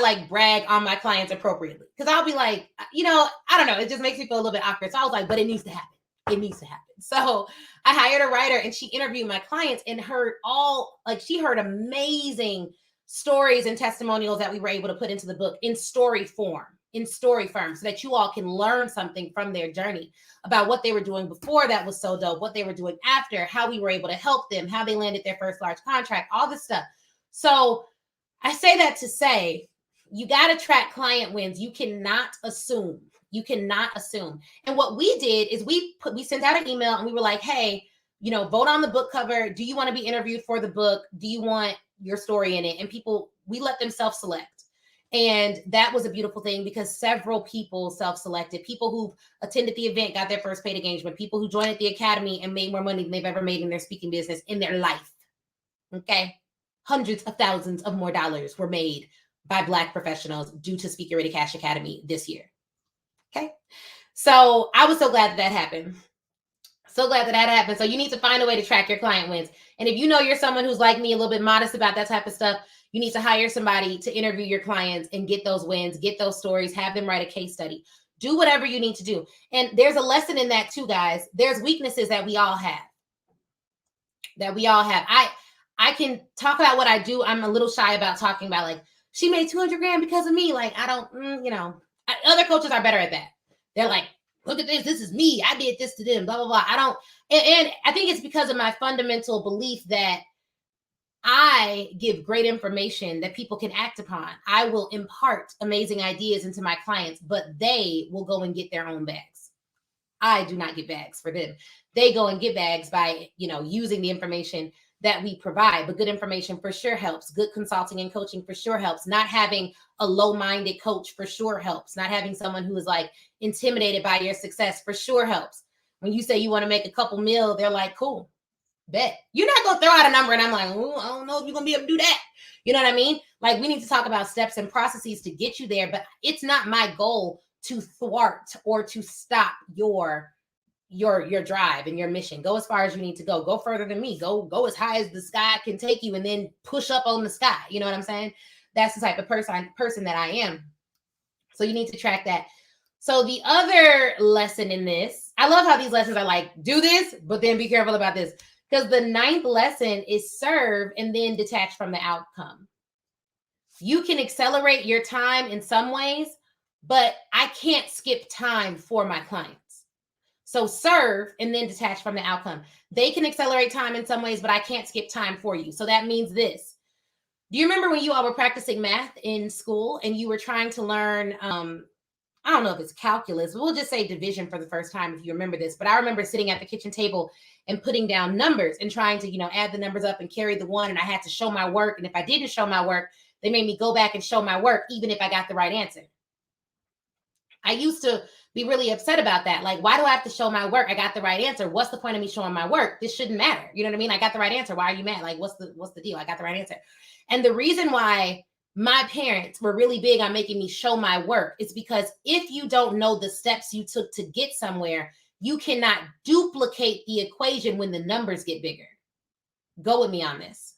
like brag on my clients appropriately, because I'll be like, you know, I don't know. It just makes me feel a little bit awkward. So I was like, but it needs to happen. It needs to happen. So I hired a writer and she interviewed my clients and she heard amazing stories and testimonials that we were able to put into the book in story form, so that you all can learn something from their journey about what they were doing before that was so dope, what they were doing after, how we were able to help them, how they landed their first large contract, all this stuff. So I say that to say, you got to track client wins. You cannot assume. And what we did is we sent out an email and we were like, hey, you know, vote on the book cover. Do you want to be interviewed for the book? Do you want your story in it? And we let them self-select. And that was a beautiful thing because several people self-selected. People who attended the event got their first paid engagement. People who joined the Academy and made more money than they've ever made in their speaking business in their life. Okay. Hundreds of thousands of more dollars were made by Black professionals due to Speaker Ready Cash Academy this year. Okay. So I was so glad that happened. So you need to find a way to track your client wins. And if you know you're someone who's like me, a little bit modest about that type of stuff, you need to hire somebody to interview your clients and get those wins, get those stories, have them write a case study. Do whatever you need to do. And there's a lesson in that too, guys. There's weaknesses that we all have. I can talk about what I do. I'm a little shy about talking about like, she made 200 grand because of me. Like, I don't, other coaches are better at that. They're like, look at this. This is me. I did this to them, blah, blah, blah. I don't. And I think it's because of my fundamental belief that I give great information that people can act upon. I will impart amazing ideas into my clients, but they will go and get their own bags. I do not get bags for them. They go and get bags by, using the information that we provide. But good information for sure helps. Good consulting and coaching for sure helps. Not having a low-minded coach for sure helps. Not having someone who is like intimidated by your success for sure helps. When you say you want to make a couple mil, they're like, cool, bet. You're not going to throw out a number and I'm like, I don't know if you're going to be able to do that. You know what I mean? Like, we need to talk about steps and processes to get you there, but it's not my goal to thwart or to stop your your drive and your mission. Go as far as you need to go. Go further than me. Go as high as the sky can take you, and then push up on the sky. You know what I'm saying? That's the type of person that I am. So you need to track that. So the other lesson in this, I love how these lessons are like, do this, but then be careful about this. Because the 9th lesson is serve and then detach from the outcome. You can accelerate your time in some ways, but I can't skip time for my clients. So serve and then detach from the outcome. They can accelerate time in some ways, but I can't skip time for you. So that means this. Do you remember when you all were practicing math in school and you were trying to learn, I don't know if it's calculus, but we'll just say division for the first time if you remember this. But I remember sitting at the kitchen table and putting down numbers and trying to, add the numbers up and carry the one. And I had to show my work. And if I didn't show my work, they made me go back and show my work, even if I got the right answer. I used to be really upset about that. Like, why do I have to show my work? I got the right answer. What's the point of me showing my work? This shouldn't matter. You know what I mean? I got the right answer. Why are you mad? Like, what's the deal? I got the right answer. And the reason why my parents were really big on making me show my work is because if you don't know the steps you took to get somewhere, you cannot duplicate the equation when the numbers get bigger. Go with me on this.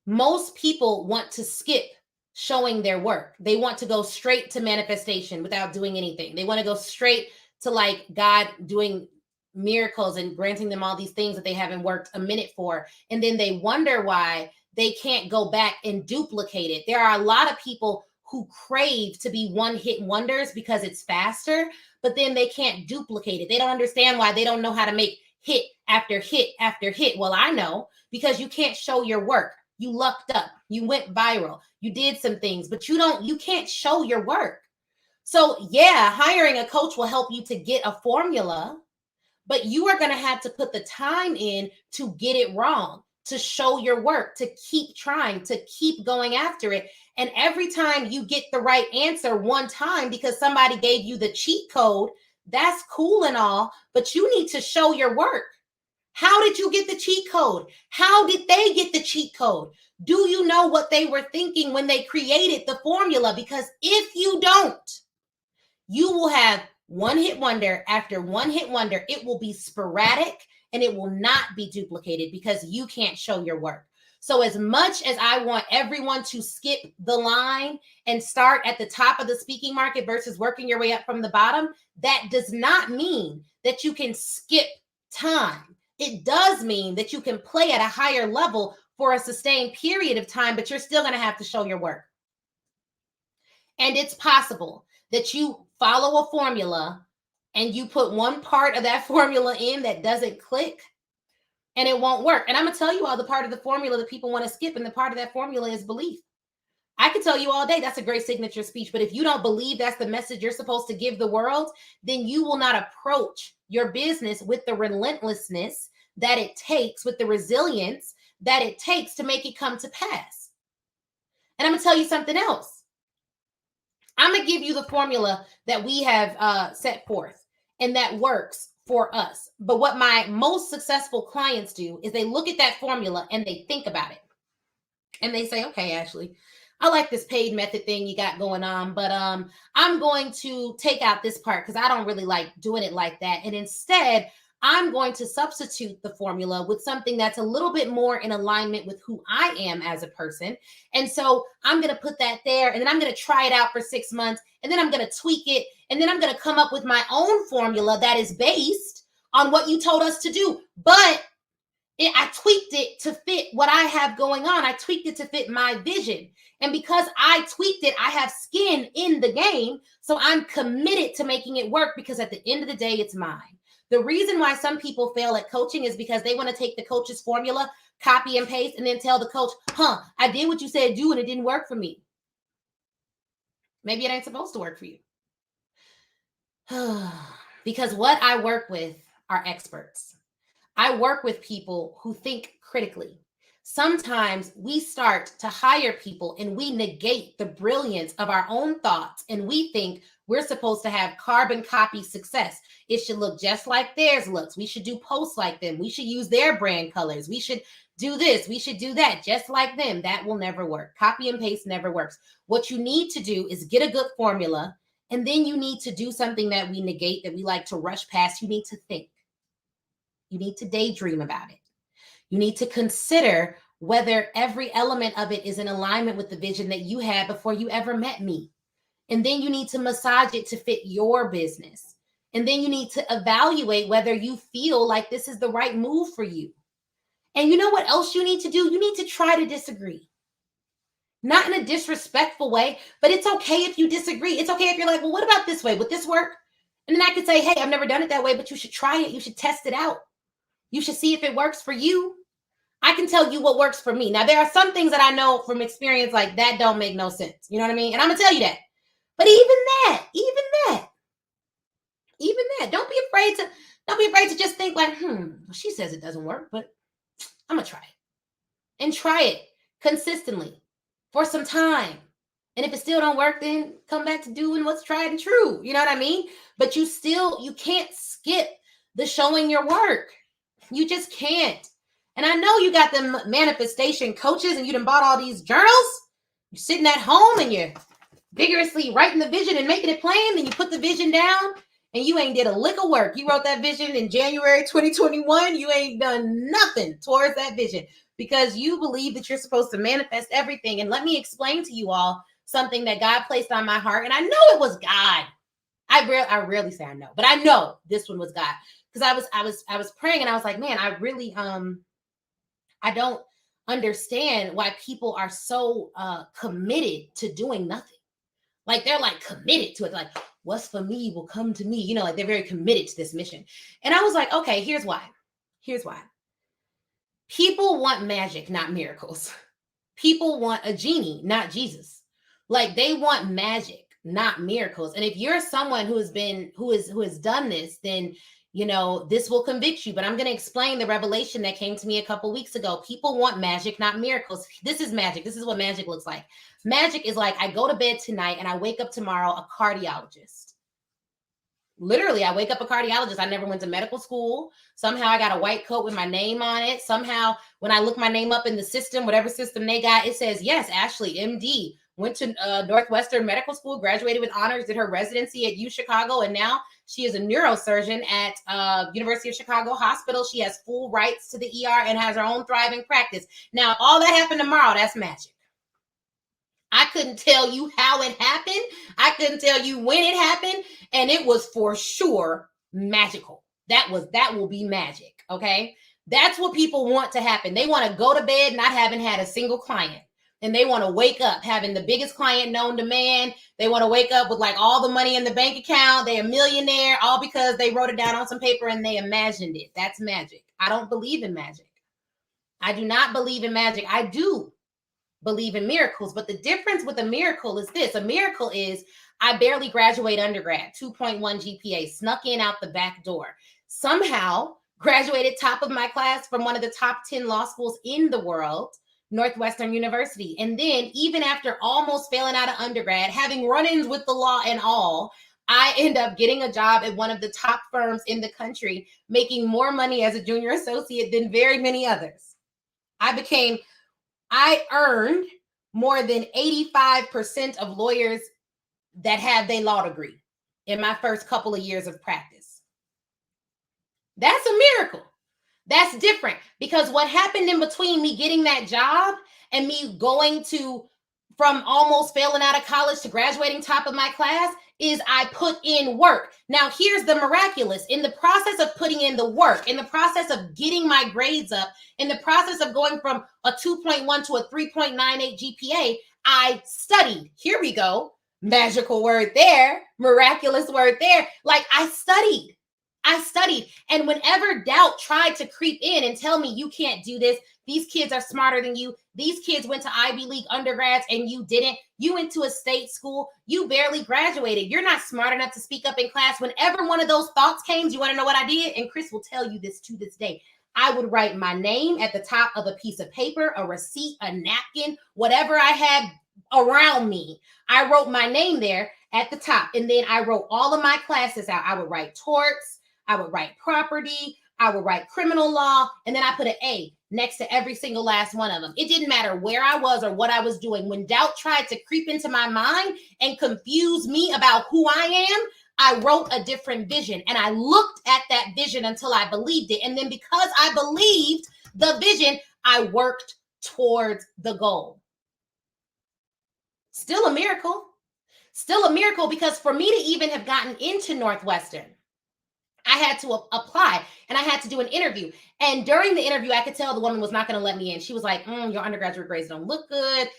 Most people want to skip showing their work. They want to go straight to manifestation without doing anything. They want to go straight to like God doing miracles and granting them all these things that they haven't worked a minute for. And then they wonder why they can't go back and duplicate it. There are a lot of people who crave to be one-hit wonders because it's faster, but then they can't duplicate it. They don't understand why. They don't know how to make hit after hit after hit. Well, I know, because you can't show your work. You lucked up, you went viral, you did some things, but you can't show your work. So yeah, hiring a coach will help you to get a formula, but you are going to have to put the time in to get it wrong, to show your work, to keep trying, to keep going after it. And every time you get the right answer one time because somebody gave you the cheat code, that's cool and all, but you need to show your work. How did you get the cheat code? How did they get the cheat code? Do you know what they were thinking when they created the formula? Because if you don't, you will have one hit wonder after one hit wonder. It will be sporadic and it will not be duplicated because you can't show your work. So as much as I want everyone to skip the line and start at the top of the speaking market versus working your way up from the bottom, that does not mean that you can skip time. It does mean that you can play at a higher level for a sustained period of time, but you're still going to have to show your work. And it's possible that you follow a formula and you put one part of that formula in that doesn't click and it won't work. And I'm going to tell you all the part of the formula that people want to skip, and the part of that formula is belief. I could tell you all day that's a great signature speech, but if you don't believe that's the message you're supposed to give the world, then you will not approach your business with the relentlessness that it takes, with the resilience that it takes to make it come to pass. And I'm going to tell you something else. I'm going to give you the formula that we have set forth, and that works for us. But what my most successful clients do is they look at that formula and they think about it. And they say, okay, Ashley, I like this paid method thing you got going on, but I'm going to take out this part because I don't really like doing it like that. And instead, I'm going to substitute the formula with something that's a little bit more in alignment with who I am as a person. And so I'm going to put that there, and then I'm going to try it out for 6 months, and then I'm going to tweak it, and then I'm going to come up with my own formula that is based on what you told us to do. But I tweaked it to fit what I have going on. I tweaked it to fit my vision. And because I tweaked it, I have skin in the game. So I'm committed to making it work, because at the end of the day, it's mine. The reason why some people fail at coaching is because they want to take the coach's formula, copy and paste, and then tell the coach, I did what you said do, and it didn't work for me. Maybe it ain't supposed to work for you. Because what I work with are experts. I work with people who think critically. Sometimes we start to hire people and we negate the brilliance of our own thoughts, and we think we're supposed to have carbon copy success. It should look just like theirs looks. We should do posts like them. We should use their brand colors. We should do this. We should do that just like them. That will never work. Copy and paste never works. What you need to do is get a good formula, and then you need to do something that we negate, that we like to rush past. You need to think. You need to daydream about it. You need to consider whether every element of it is in alignment with the vision that you had before you ever met me. And then you need to massage it to fit your business. And then you need to evaluate whether you feel like this is the right move for you. And you know what else you need to do? You need to try to disagree. Not in a disrespectful way, but it's okay if you disagree. It's okay if you're like, well, what about this way? Would this work? And then I could say, hey, I've never done it that way, but you should try it. You should test it out. You should see if it works for you. I can tell you what works for me. Now, there are some things that I know from experience like that don't make no sense. You know what I mean? And I'm going to tell you that. But even that, don't be afraid to just think like, she says it doesn't work, but I'm going to try it. And try it consistently for some time. And if it still don't work, then come back to doing what's tried and true. You know what I mean? But you can't skip the showing your work. You just can't. And I know you got them manifestation coaches and you done bought all these journals. You're sitting at home and you're vigorously writing the vision and making it plain. Then you put the vision down and you ain't did a lick of work. You wrote that vision in January 2021. You ain't done nothing towards that vision because you believe that you're supposed to manifest everything. And let me explain to you all something that God placed on my heart. And I know it was God. I rarely say I know, but I know this one was God. Because I was praying and I was like, man, I really I don't understand why people are so committed to doing nothing. Like they're like committed to it. Like what's for me will come to me. You know, like they're very committed to this mission. And I was like, okay, here's why. People want magic, not miracles. People want a genie, not Jesus. Like they want magic, not miracles. And if you're someone who has done this, then you know, this will convict you, but I'm going to explain the revelation that came to me a couple weeks ago. People want magic, not miracles. This is magic. This is what magic looks like. Magic is like, I go to bed tonight and I wake up tomorrow a cardiologist. Literally, I wake up a cardiologist. I never went to medical school. Somehow I got a white coat with my name on it. Somehow when I look my name up in the system, whatever system they got, it says, yes, Ashley, MD, went to Northwestern Medical School, graduated with honors, did her residency at U Chicago, and now she is a neurosurgeon at University of Chicago Hospital. She has full rights to the ER and has her own thriving practice. Now, all that happened tomorrow, that's magic. I couldn't tell you how it happened. I couldn't tell you when it happened. And it was for sure magical. That will be magic, okay? That's what people want to happen. They want to go to bed not having had a single client. And they want to wake up having the biggest client known to man. They want to wake up with like all the money in the bank account. They're a millionaire, all because they wrote it down on some paper and they imagined it. That's magic. I don't believe in magic. I do not believe in magic. I do believe in miracles. But the difference with a miracle is this. A miracle is I barely graduate undergrad, 2.1 GPA, snuck in out the back door. Somehow graduated top of my class from one of the top 10 law schools in the world, Northwestern University. And then even after almost failing out of undergrad, having run-ins with the law and all, I end up getting a job at one of the top firms in the country, making more money as a junior associate than very many others. I earned more than 85% of lawyers that have their law degree in my first couple of years of practice. That's a miracle. That's different because what happened in between me getting that job and me going from almost failing out of college to graduating top of my class is I put in work. Now, here's the miraculous. In the process of putting in the work, in the process of getting my grades up, in the process of going from a 2.1 to a 3.98 GPA, I studied. Here we go. Magical word there. Miraculous word there. Like I studied. And whenever doubt tried to creep in and tell me you can't do this, these kids are smarter than you. These kids went to Ivy League undergrads and you didn't. You went to a state school. You barely graduated. You're not smart enough to speak up in class. Whenever one of those thoughts came, do you want to know what I did? And Chris will tell you this to this day. I would write my name at the top of a piece of paper, a receipt, a napkin, whatever I had around me. I wrote my name there at the top. And then I wrote all of my classes out. I would write torts. I would write property. I would write criminal law. And then I put an A next to every single last one of them. It didn't matter where I was or what I was doing. When doubt tried to creep into my mind and confuse me about who I am, I wrote a different vision and I looked at that vision until I believed it. And then because I believed the vision, I worked towards the goal. Still a miracle. Still a miracle, because for me to even have gotten into Northwestern, I had to apply and I had to do an interview. And during the interview, I could tell the woman was not going to let me in. She was like, your undergraduate grades don't look good.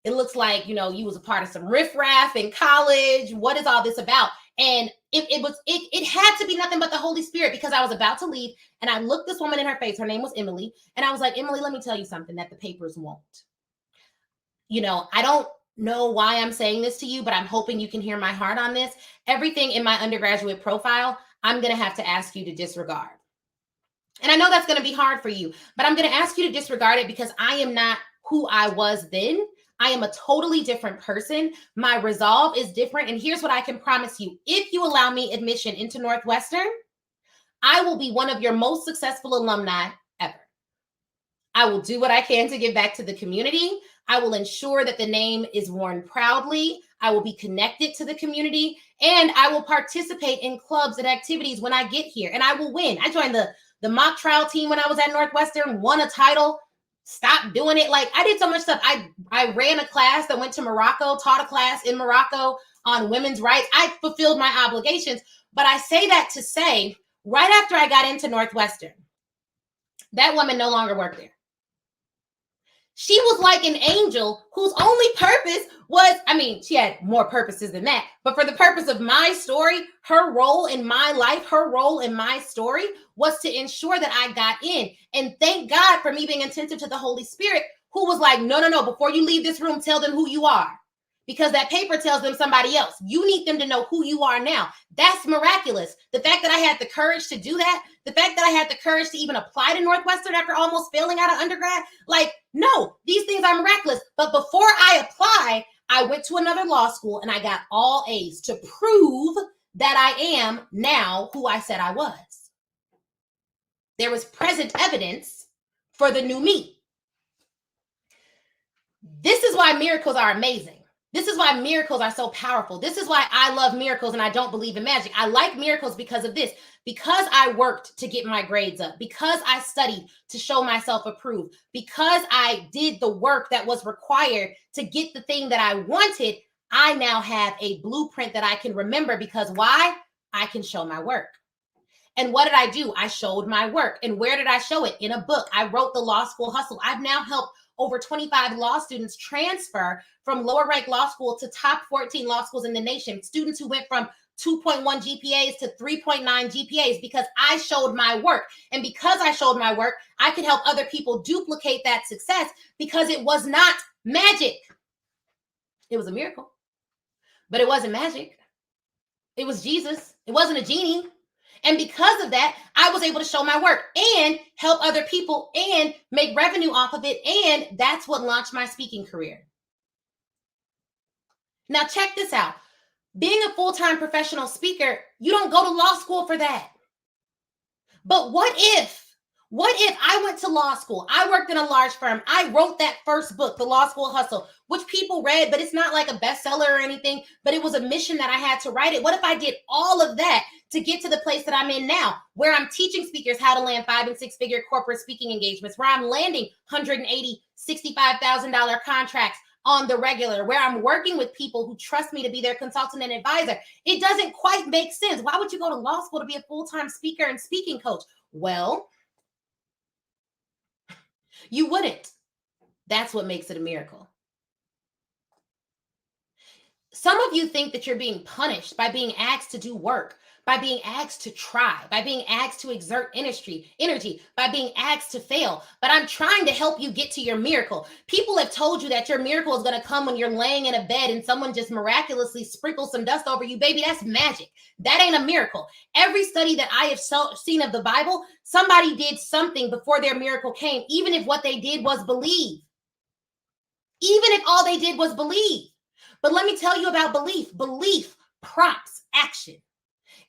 It looks like, you was a part of some riffraff in college. What is all this about? And it had to be nothing but the Holy Spirit, because I was about to leave and I looked this woman in her face. Her name was Emily. And I was like, Emily, let me tell you something that the papers won't. I don't know why I'm saying this to you, but I'm hoping you can hear my heart on this. Everything in my undergraduate profile, I'm going to have to ask you to disregard. And I know that's going to be hard for you, but I'm going to ask you to disregard it because I am not who I was then. I am a totally different person. My resolve is different. And here's what I can promise you. If you allow me admission into Northwestern, I will be one of your most successful alumni ever. I will do what I can to give back to the community. I will ensure that the name is worn proudly. I will be connected to the community, and I will participate in clubs and activities when I get here, and I will win. I joined the mock trial team when I was at Northwestern, won a title, stopped doing it. Like, I did so much stuff. I ran a class that went to Morocco, taught a class in Morocco on women's rights. I fulfilled my obligations, but I say that to say, right after I got into Northwestern, that woman no longer worked there. She was like an angel whose only purpose was, she had more purposes than that, but for the purpose of my story, her role in my life, her role in my story was to ensure that I got in. And thank God for me being attentive to the Holy Spirit, who was like, no, before you leave this room, tell them who you are. Because that paper tells them somebody else. You need them to know who you are now. That's miraculous. The fact that I had the courage to do that, the fact that I had the courage to even apply to Northwestern after almost failing out of undergrad, no, these things are miraculous. But before I applied, I went to another law school and I got all A's to prove that I am now who I said I was. There was present evidence for the new me. This is why miracles are amazing. This is why miracles are so powerful. This is why I love miracles and I don't believe in magic. I like miracles because of this. Because I worked to get my grades up. Because I studied to show myself approved. Because I did the work that was required to get the thing that I wanted, I now have a blueprint that I can remember. Because why? I can show my work. And what did I do? I showed my work. And where did I show it? In a book. I wrote The Law School Hustle. I've now helped over 25 law students transfer from lower ranked law school to top 14 law schools in the nation. Students who went from 2.1 GPAs to 3.9 GPAs because I showed my work. And because I showed my work, I could help other people duplicate that success because it was not magic. It was a miracle, but it wasn't magic. It was Jesus. It wasn't a genie. And because of that, I was able to show my work and help other people and make revenue off of it. And that's what launched my speaking career. Now, check this out. Being a full-time professional speaker, you don't go to law school for that. But what if I went to law school? I worked in a large firm. I wrote that first book, The Law School Hustle, which people read, but it's not like a bestseller or anything, but it was a mission that I had to write it. What if I did all of that to get to the place that I'm in now, where I'm teaching speakers how to land 5- and 6-figure corporate speaking engagements, where I'm landing $180,000, $65,000 contracts on the regular, where I'm working with people who trust me to be their consultant and advisor? It doesn't quite make sense. Why would you go to law school to be a full-time speaker and speaking coach? Well, you wouldn't. That's what makes it a miracle. Some of you think that you're being punished by being asked to do work, by being asked to try, by being asked to exert energy, by being asked to fail. But I'm trying to help you get to your miracle. People have told you that your miracle is going to come when you're laying in a bed and someone just miraculously sprinkles some dust over you. Baby, that's magic. That ain't a miracle. Every study that I have seen of the Bible, somebody did something before their miracle came, even if what they did was believe. Even if all they did was believe. But let me tell you about belief. Belief prompts action.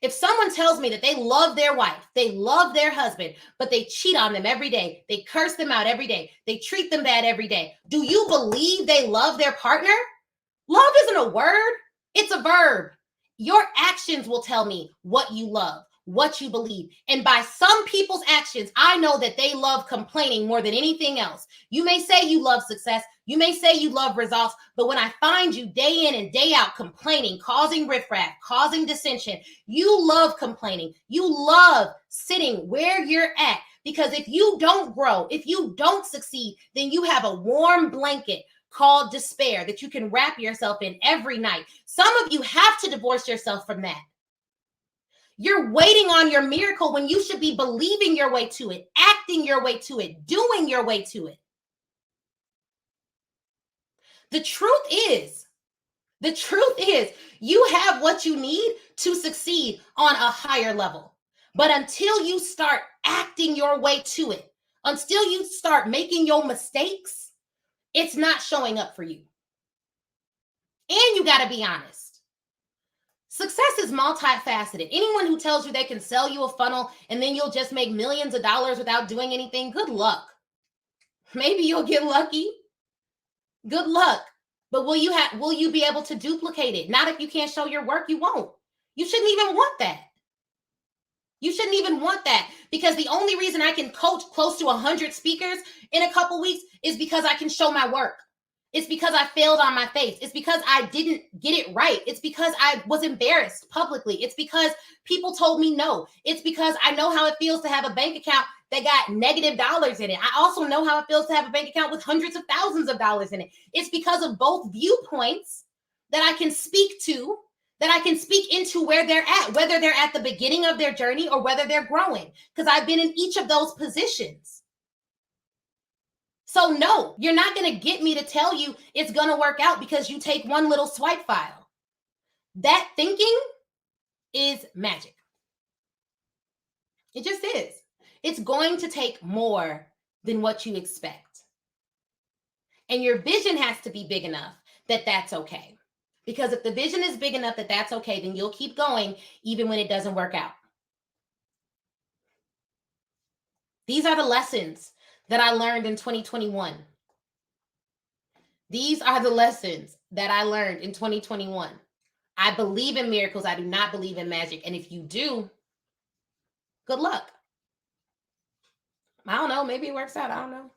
If someone tells me that they love their wife, they love their husband, but they cheat on them every day, they curse them out every day, they treat them bad every day, do you believe they love their partner? Love isn't a word, it's a verb. Your actions will tell me what you love, what you believe. And by some people's actions, I know that they love complaining more than anything else. You may say you love success. You may say you love results. But when I find you day in and day out complaining, causing riffraff, causing dissension, you love complaining. You love sitting where you're at. Because if you don't grow, if you don't succeed, then you have a warm blanket called despair that you can wrap yourself in every night. Some of you have to divorce yourself from that. You're waiting on your miracle when you should be believing your way to it, acting your way to it, doing your way to it. The truth is, you have what you need to succeed on a higher level. But until you start acting your way to it, until you start making your mistakes, it's not showing up for you. And you got to be honest. Success is multifaceted. Anyone who tells you they can sell you a funnel and then you'll just make millions of dollars without doing anything, good luck. Maybe you'll get lucky. Good luck. But will you be able to duplicate it? Not if you can't show your work, you won't. You shouldn't even want that. You shouldn't even want that, because the only reason I can coach close to 100 speakers in a couple weeks is because I can show my work. It's because I failed on my face. It's because I didn't get it right. It's because I was embarrassed publicly. It's because people told me no. It's because I know how it feels to have a bank account that got negative dollars in it. I also know how it feels to have a bank account with hundreds of thousands of dollars in it. It's because of both viewpoints that I can speak to, that I can speak into where they're at, whether they're at the beginning of their journey or whether they're growing, because I've been in each of those positions. So no, you're not going to get me to tell you it's going to work out because you take one little swipe file. That thinking is magic. It just is. It's going to take more than what you expect. And your vision has to be big enough that that's okay. Because if the vision is big enough that that's okay, then you'll keep going even when it doesn't work out. These are the lessons that I learned in 2021. These are the lessons that I learned in 2021. I believe in miracles. I do not believe in magic. And if you do, good luck. I don't know. Maybe it works out. I don't know.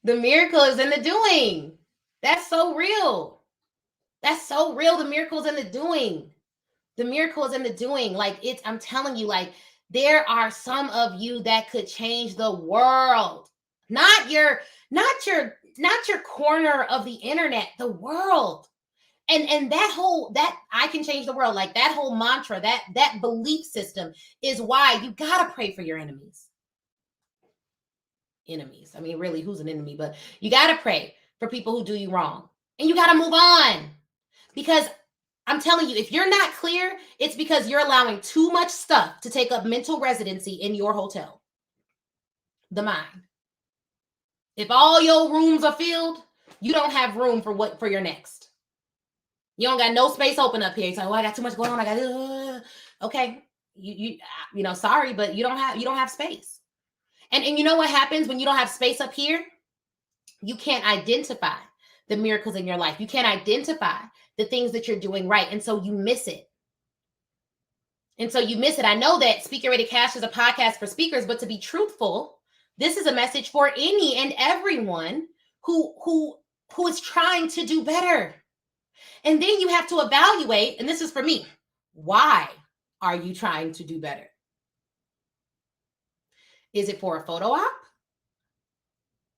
The miracle is in the doing. That's so real. That's so real. The miracle is in the doing. The miracle is in the doing. Like I'm telling you, like there are some of you that could change the world. Not your corner of the internet, the world. And that I can change the world, like that whole mantra, that belief system is why you gotta pray for your enemies. Enemies. I mean, really, who's an enemy? But you gotta pray for people who do you wrong. And you got to move on. Because I'm telling you, if you're not clear, it's because you're allowing too much stuff to take up mental residency in your hotel. The mind. If all your rooms are filled, you don't have room for your next. You don't got no space open up here. You're like, oh, I got too much going on. I got okay. You know, sorry, but you don't have space. And you know what happens when you don't have space up here? You can't identify the miracles in your life. You can't identify the things that you're doing right. And so you miss it. I know that Speak Get Ready Cash is a podcast for speakers, but to be truthful, this is a message for any and everyone who is trying to do better. And then you have to evaluate, and this is for me, why are you trying to do better? Is it for a photo op?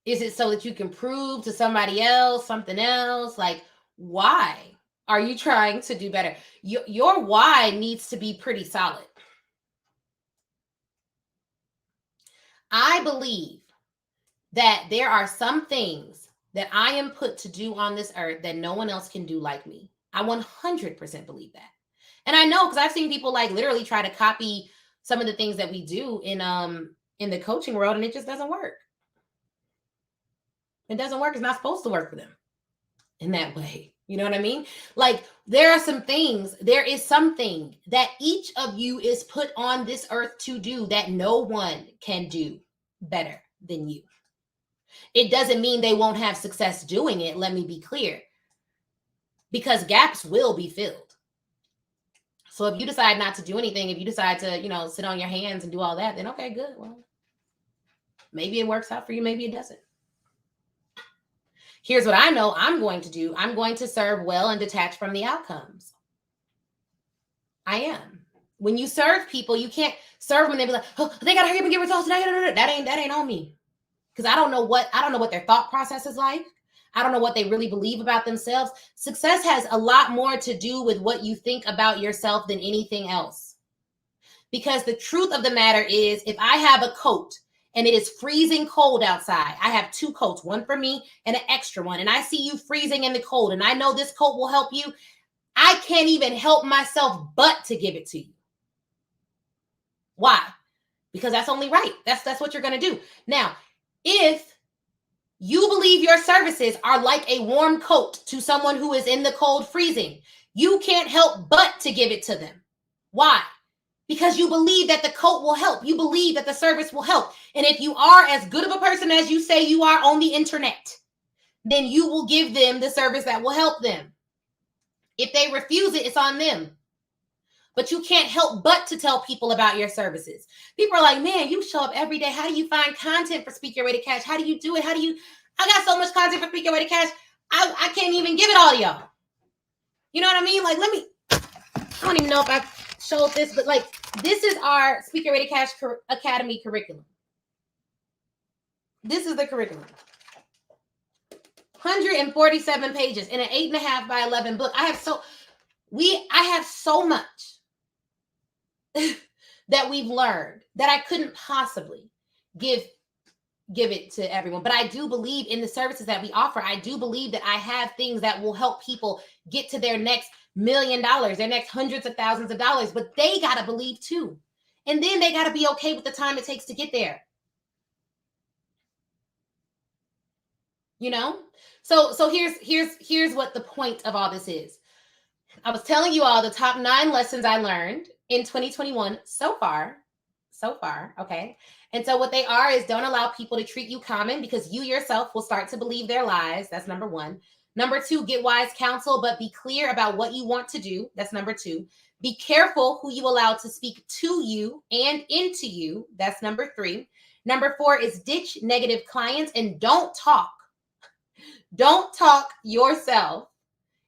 Is it so that you can prove to somebody else something else? Like, why are you trying to do better? Your why needs to be pretty solid. I believe that there are some things that I am put to do on this earth that no one else can do like me. I 100% believe that. And I know, because I've seen people like literally try to copy some of the things that we do in the coaching world, and it just doesn't work. It doesn't work. It's not supposed to work for them in that way. You know what I mean? Like there is something that each of you is put on this earth to do that no one can do better than you. It doesn't mean they won't have success doing it. Let me be clear. because gaps will be filled. So if you decide not to do anything, if you decide to, sit on your hands and do all that, then okay, good. Well, maybe it works out for you. Maybe it doesn't. Here's what I know I'm going to do. I'm going to serve well and detach from the outcomes. I am. When you serve people, you can't serve them and they be like, oh, they got to hurry up and get results. That ain't on me. Because I don't know what their thought process is like. I don't know what they really believe about themselves. Success has a lot more to do with what you think about yourself than anything else. Because the truth of the matter is, if I have a coat and it is freezing cold outside, I have 2 coats, one for me and an extra one, and I see you freezing in the cold, and I know this coat will help you, I can't even help myself but to give it to you. Why? Because that's only right. That's what you're going to do. Now, if you believe your services are like a warm coat to someone who is in the cold freezing, you can't help but to give it to them. Why? Because you believe that the coat will help. You believe that the service will help. And if you are as good of a person as you say you are on the internet, then you will give them the service that will help them. If they refuse it, it's on them. But you can't help but to tell people about your services. People are like, man, you show up every day. How do you find content for Speak Your Way to Cash? How do you do it? I got so much content for Speak Your Way to Cash. I can't even give it all to y'all. You know what I mean? Like, I don't even know if I showed this, but like, this is our Speak Your Way to Cash Academy curriculum. This is the curriculum. 147 pages in an 8.5 by 11 book. I have so much that we've learned that I couldn't possibly give it to everyone. But I do believe in the services that we offer. I do believe that I have things that will help people get to their next $1 million, their next hundreds of thousands of dollars. But they got to believe too. And then they got to be okay with the time it takes to get there. So here's what the point of all this is. I was telling you all the top 9 lessons I learned in 2021 so far. Okay. And so what they are is, don't allow people to treat you common, because you yourself will start to believe their lies. That's number 1. Number 2, get wise counsel, but be clear about what you want to do. That's number 2. Be careful who you allow to speak to you and into you. That's number 3. Number 4 is ditch negative clients, and don't talk yourself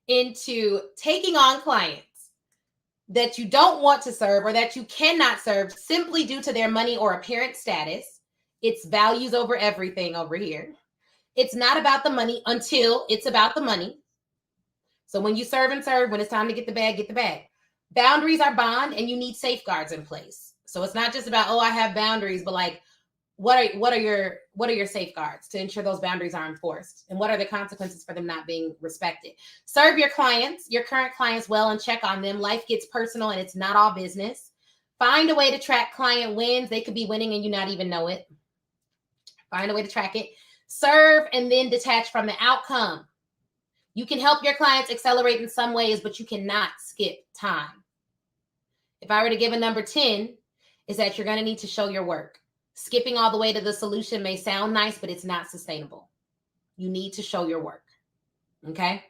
into taking on clients that you don't want to serve or that you cannot serve simply due to their money or apparent status. It's values over everything over here. It's not about the money until it's about the money. So when you serve and serve, when it's time to get the bag, get the bag. Boundaries are bond, and you need safeguards in place. So it's not just about, I have boundaries, but like, what are your safeguards to ensure those boundaries are enforced? And what are the consequences for them not being respected? Serve your current clients well, and check on them. Life gets personal, and it's not all business. Find a way to track client wins. They could be winning and you not even know it. Find a way to track it. Serve and then detach from the outcome. You can help your clients accelerate in some ways, but you cannot skip time. If I were to give a number 10, is that you're going to need to show your work. Skipping all the way to the solution may sound nice, but it's not sustainable. You need to show your work. Okay?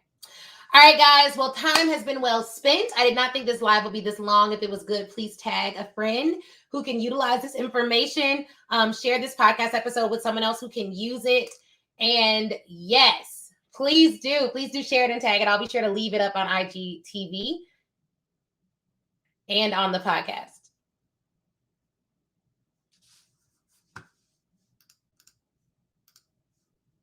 All right, guys. Well, time has been well spent. I did not think this live would be this long. If it was good, please tag a friend who can utilize this information. Share this podcast episode with someone else who can use it. And yes, please do share it and tag it. I'll be sure to leave it up on IGTV and on the podcast.